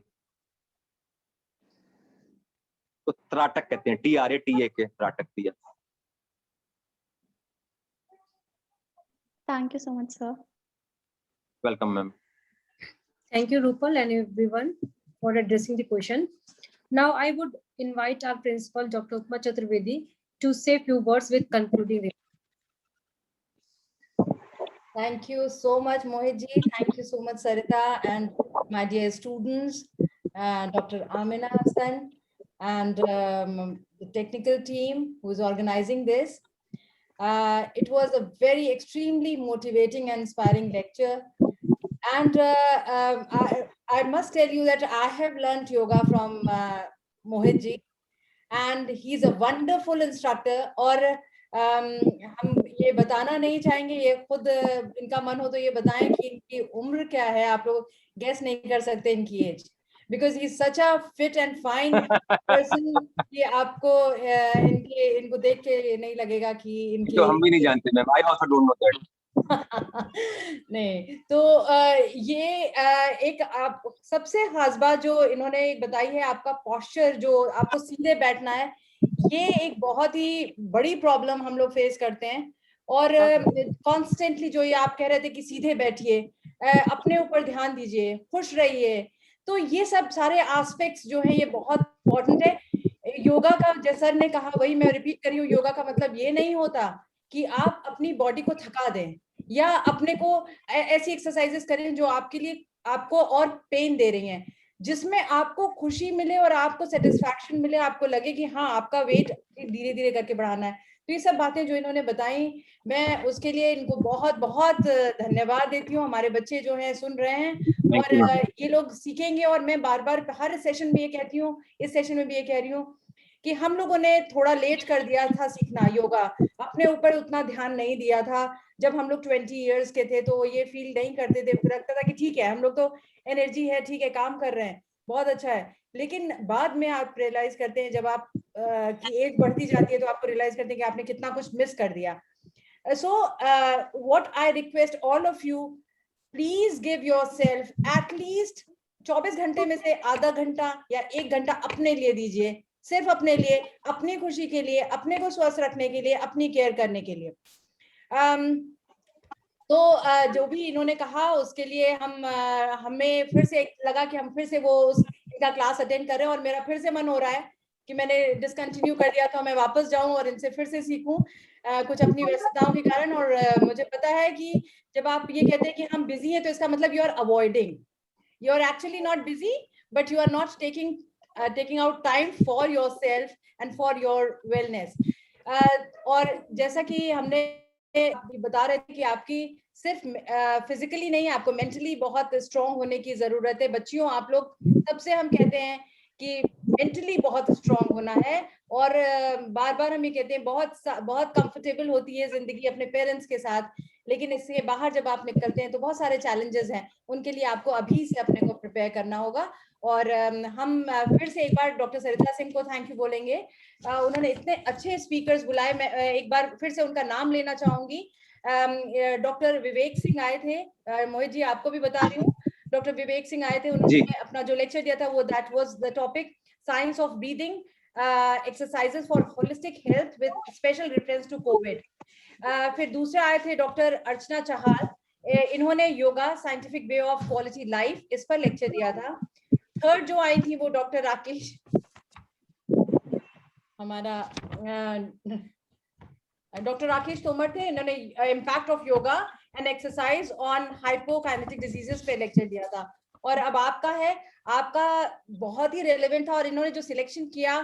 C: तो त्राटक कहते हैं, TRATAK, त्राटक क्रिया।
D: Thank you so much, sir.
C: Welcome, ma'am.
A: Thank you, Rupal, and everyone for addressing the question. Now I would invite our principal, Dr. Upma Chaturvedi, to say few words with concluding remarks.
B: Thank you so much, Mohit ji. Thank you so much, Sarita, and my dear students, Dr. Amina Hassan, and the technical team who is organizing this. It was a very extremely motivating and inspiring lecture. And I must tell you that I have learned yoga from Mohit ji, and he's a wonderful instructor. और हम ये बताना नहीं चाहेंगे, ये खुद इनका मन हो तो ये बताएं कि इनकी उम्र क्या है, आप लोग गेस नहीं कर सकते इनकी as, because he's such a fit and fine person कि आपको इनको देख के नहीं लगेगा कि इनकी
C: तो हम भी नहीं जानते ma'am, I also don't know that.
B: नहीं तो ये एक आप सबसे खास बात जो इन्होंने बताई है, आपका पोस्चर, जो आपको सीधे बैठना है, ये एक बहुत ही बड़ी प्रॉब्लम हम लोग फेस करते हैं। और कॉन्स्टेंटली जो ये आप कह रहे थे कि सीधे बैठिए, अपने ऊपर ध्यान दीजिए, खुश रहिए, तो ये सब सारे एस्पेक्ट्स जो है ये बहुत इम्पोर्टेंट है। योगा का जैसा सर ने कहा, वही मैं रिपीट कर रही हूँ, योगा का मतलब ये नहीं होता कि आप अपनी बॉडी को थका दें या अपने को ऐसी एक्सरसाइजेस करें जो आपके लिए आपको और पेन दे रही हैं, जिसमें आपको खुशी मिले और आपको सेटिस्फैक्शन मिले, आपको लगे कि हाँ आपका वेट धीरे धीरे करके बढ़ाना है। तो ये सब बातें जो इन्होंने बताई, मैं उसके लिए इनको बहुत बहुत धन्यवाद देती हूँ। हमारे बच्चे जो हैं सुन रहे हैं और ये लोग सीखेंगे, और मैं बार बार हर सेशन में ये कहती हूँ, इस सेशन में भी ये कह रही हूँ कि हम लोगों ने थोड़ा लेट कर दिया था सीखना योगा, अपने ऊपर उतना ध्यान नहीं दिया था। जब हम लोग 20 इयर्स के थे तो ये फील नहीं करते थे, लगता था कि ठीक है हम लोग तो एनर्जी है, ठीक है काम कर रहे हैं, बहुत अच्छा है। लेकिन बाद में आप रियलाइज करते हैं, जब आप की एज बढ़ती जाती है तो आपको रियलाइज करते हैं कि आपने कितना कुछ मिस कर दिया। So what I request all of you, please give yourself at least 24 घंटे में से आधा घंटा या 1 घंटा अपने लिए दीजिए, सिर्फ अपने लिए, अपनी खुशी के लिए, अपने को स्वस्थ रखने के लिए, अपनी केयर करने के लिए। तो जो भी इन्होंने कहा उसके लिए हमें फिर से लगा कि हम फिर से वो इनका क्लास अटेंड कर रहे हैं, और मेरा फिर से मन हो रहा है कि मैंने डिसकंटिन्यू कर दिया था, मैं वापस जाऊं और इनसे फिर से सीखूं कुछ अपनी व्यस्तताओं के कारण। और मुझे पता है कि जब आप ये कहते हैं कि हम बिजी हैं, तो इसका मतलब you are avoiding, you are actually not busy, but you are not taking out time for yourself and for your wellness. और जैसा कि हमने बता रहे थे कि आपकी सिर्फ फिजिकली नहीं, आपको मेंटली बहुत स्ट्रांग होने की जरूरत है। बच्चियों, आप लोग सबसे हम कहते हैं कि मेंटली बहुत स्ट्रांग होना है, और बार बार हम ये कहते हैं बहुत कंफर्टेबल होती है जिंदगी अपने पेरेंट्स के साथ, लेकिन इससे बाहर जब आप निकलते हैं तो बहुत सारे चैलेंजेस हैं, उनके लिए आपको अभी से अपने को प्रिपेयर करना होगा। और हम फिर से एक बार डॉक्टर सरिता सिंह को थैंक यू बोलेंगे, उन्होंने इतने अच्छे स्पीकर्स बुलाए। मैं एक बार फिर से उनका नाम लेना चाहूंगी। डॉक्टर विवेक सिंह आए थे, मोहित जी आपको भी बता रही हूँ, डॉक्टर विवेक सिंह आए थे, उन्होंने अपना जो लेक्चर दिया था वो that was the topic science of breathing exercises for holistic health with special reference to Covid. फिर दूसरे आए थे डॉक्टर अर्चना चहाल, इन्होंने yoga scientific way of quality life इस पर लेक्चर दिया था। थर्ड जो आई थी वो डॉक्टर राकेश, हमारा डॉक्टर राकेश तोमर थे, इन्होंने impact of yoga and exercise on hypokinetic diseases पे लेक्चर दिया था। और अब आपका है, आपका बहुत ही रेलेवेंट था, और इन्होंने जो सिलेक्शन किया,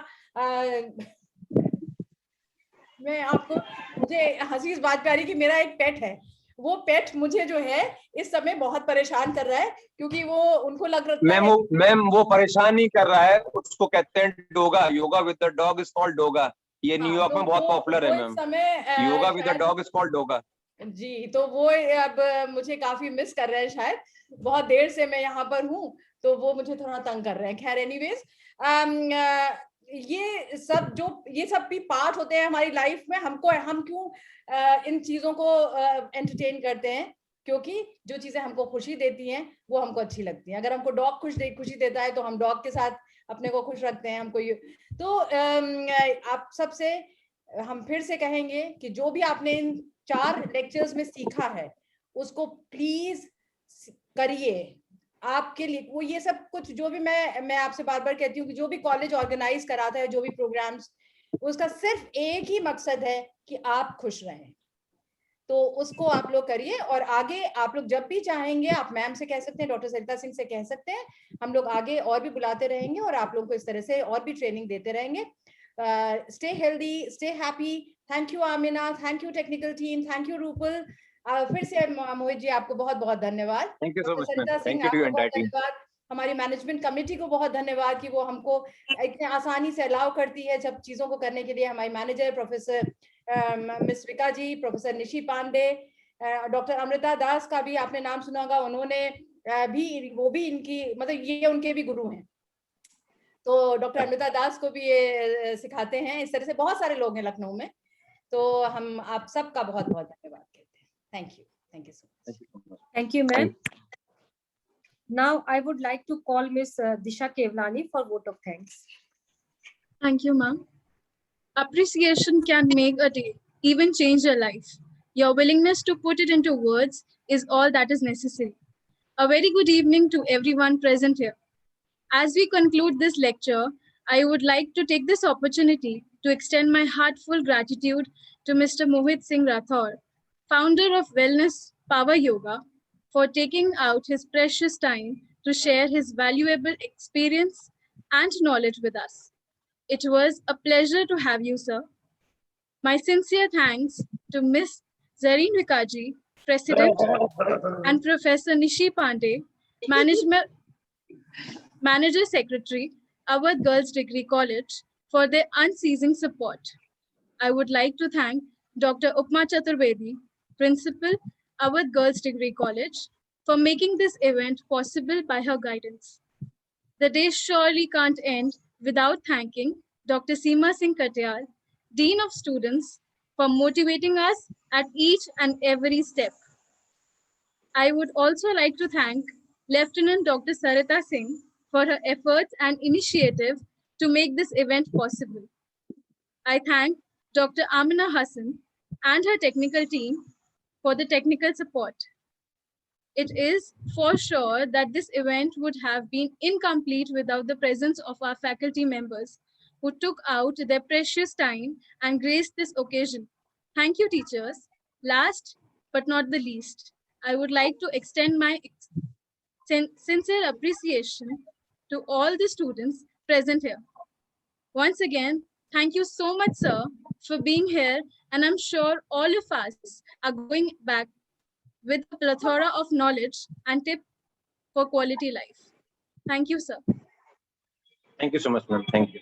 B: मैं आपको, मुझे हंसी इस बात पे आ रही कि मेरा एक पेट है, वो पेट मुझे जो है इस समय बहुत परेशान कर रहा है, क्योंकि वो उनको लग रहा है
C: मैम वो परेशान नहीं कर रहा है, उसको कहते हैं doga, yoga with the dog is called doga, ये न्यूयॉर्क में बहुत पॉपुलर है ma'am, yoga with the dog is called doga
B: ji. तो वो अब मुझे काफी मिस कर रहे हैं, शायद बहुत देर से मैं यहाँ पर हूँ तो वो मुझे थोड़ा तंग कर रहे हैं। खैर एनीवेज, ये सब भी पार्ट होते हैं हमारी लाइफ में। हम क्यों इन चीजों को एंटरटेन करते हैं, क्योंकि जो चीजें हमको खुशी देती हैं वो हमको अच्छी लगती हैं। अगर हमको डॉग खुशी देता है तो हम डॉग के साथ अपने को खुश रखते हैं। हमको तो आप सबसे हम फिर से कहेंगे कि जो भी आपने इन 4 लेक्चर्स में सीखा है उसको प्लीज करिए आपके लिए। वो ये सब कुछ जो भी मैं आपसे बार बार कहती हूँ कि जो भी कॉलेज ऑर्गेनाइज कराता है, जो भी प्रोग्राम्स, उसका सिर्फ एक ही मकसद है कि आप खुश रहें। तो उसको आप लोग करिए, और आगे आप लोग जब भी चाहेंगे आप मैम से कह सकते हैं, डॉक्टर सरिता सिंह से कह सकते हैं, हम लोग आगे और भी बुलाते रहेंगे और आप लोगों को इस तरह से और भी ट्रेनिंग देते रहेंगे। Stay healthy, stay happy. Thank you Amina, thank you technical team, thank you Rupal. फिर से मोहित जी आपको बहुत बहुत धन्यवाद।
C: Thank you so
B: doctor
C: much, ma'am.
B: Sarita
C: Thank
B: Singh
C: you to your
B: आपको बहुत
C: entire team.
B: धन्यवाद। हमारी मैनेजमेंट कमेटी को बहुत धन्यवाद कि वो हमको इतने आसानी से अलाउ करती है जब चीजों को करने के लिए। हमारी मैनेजर प्रोफेसर मिस विका जी, प्रोफेसर निशी पांडे, डॉक्टर अमृता दास का भी आपने नाम सुना होगा, उन्होंने भी, वो भी इनकी मतलब ये उनके भी गुरु हैं, तो डॉक्टर अमृता दास को भी ये सिखाते हैं। इस तरह से बहुत सारे लोग हैं लखनऊ में, तो हम आप सबका बहुत बहुत धन्यवाद कहते हैं। Thank you so much.
C: Thank you so much.
A: Thank you, ma'am. Now I would like to call Miss Disha Kevlani for vote of thanks.
E: Thank you, ma'am. Appreciation can make a day, even change a life. Your willingness to put it into words is all that is necessary. A very good evening to everyone present here. As we conclude this lecture, I would like to take this opportunity to extend my heartfelt gratitude to Mr. Mohit Singh Rathore, founder of Wellness Power Yoga, for taking out his precious time to share his valuable experience and knowledge with us. It was a pleasure to have you, sir. My sincere thanks to Ms. Zareen Vikaji, President, and Professor Nishi Pandey, Manager Secretary, Awadh Girls Degree College, for their unceasing support. I would like to thank Dr. Upma Chaturvedi, Principal, Awadh Girls Degree College, for making this event possible by her guidance. The day surely can't end without thanking Dr. Seema Singh Katyal, Dean of Students, for motivating us at each and every step. I would also like to thank Lieutenant Dr. Sarita Singh for her efforts and initiative to make this event possible. I thank Dr. Amina Hassan and her technical team for the technical support. It is for sure that this event would have been incomplete without the presence of our faculty members who took out their precious time and graced this occasion. Thank you, teachers. Last but not the least, I would like to extend my sincere appreciation to all the students present here. Once again, thank you so much, sir, for being here, and I'm sure all of us are going back with a plethora of knowledge and tips for quality life. Thank you, sir.
C: Thank you so much, ma'am. Thank you.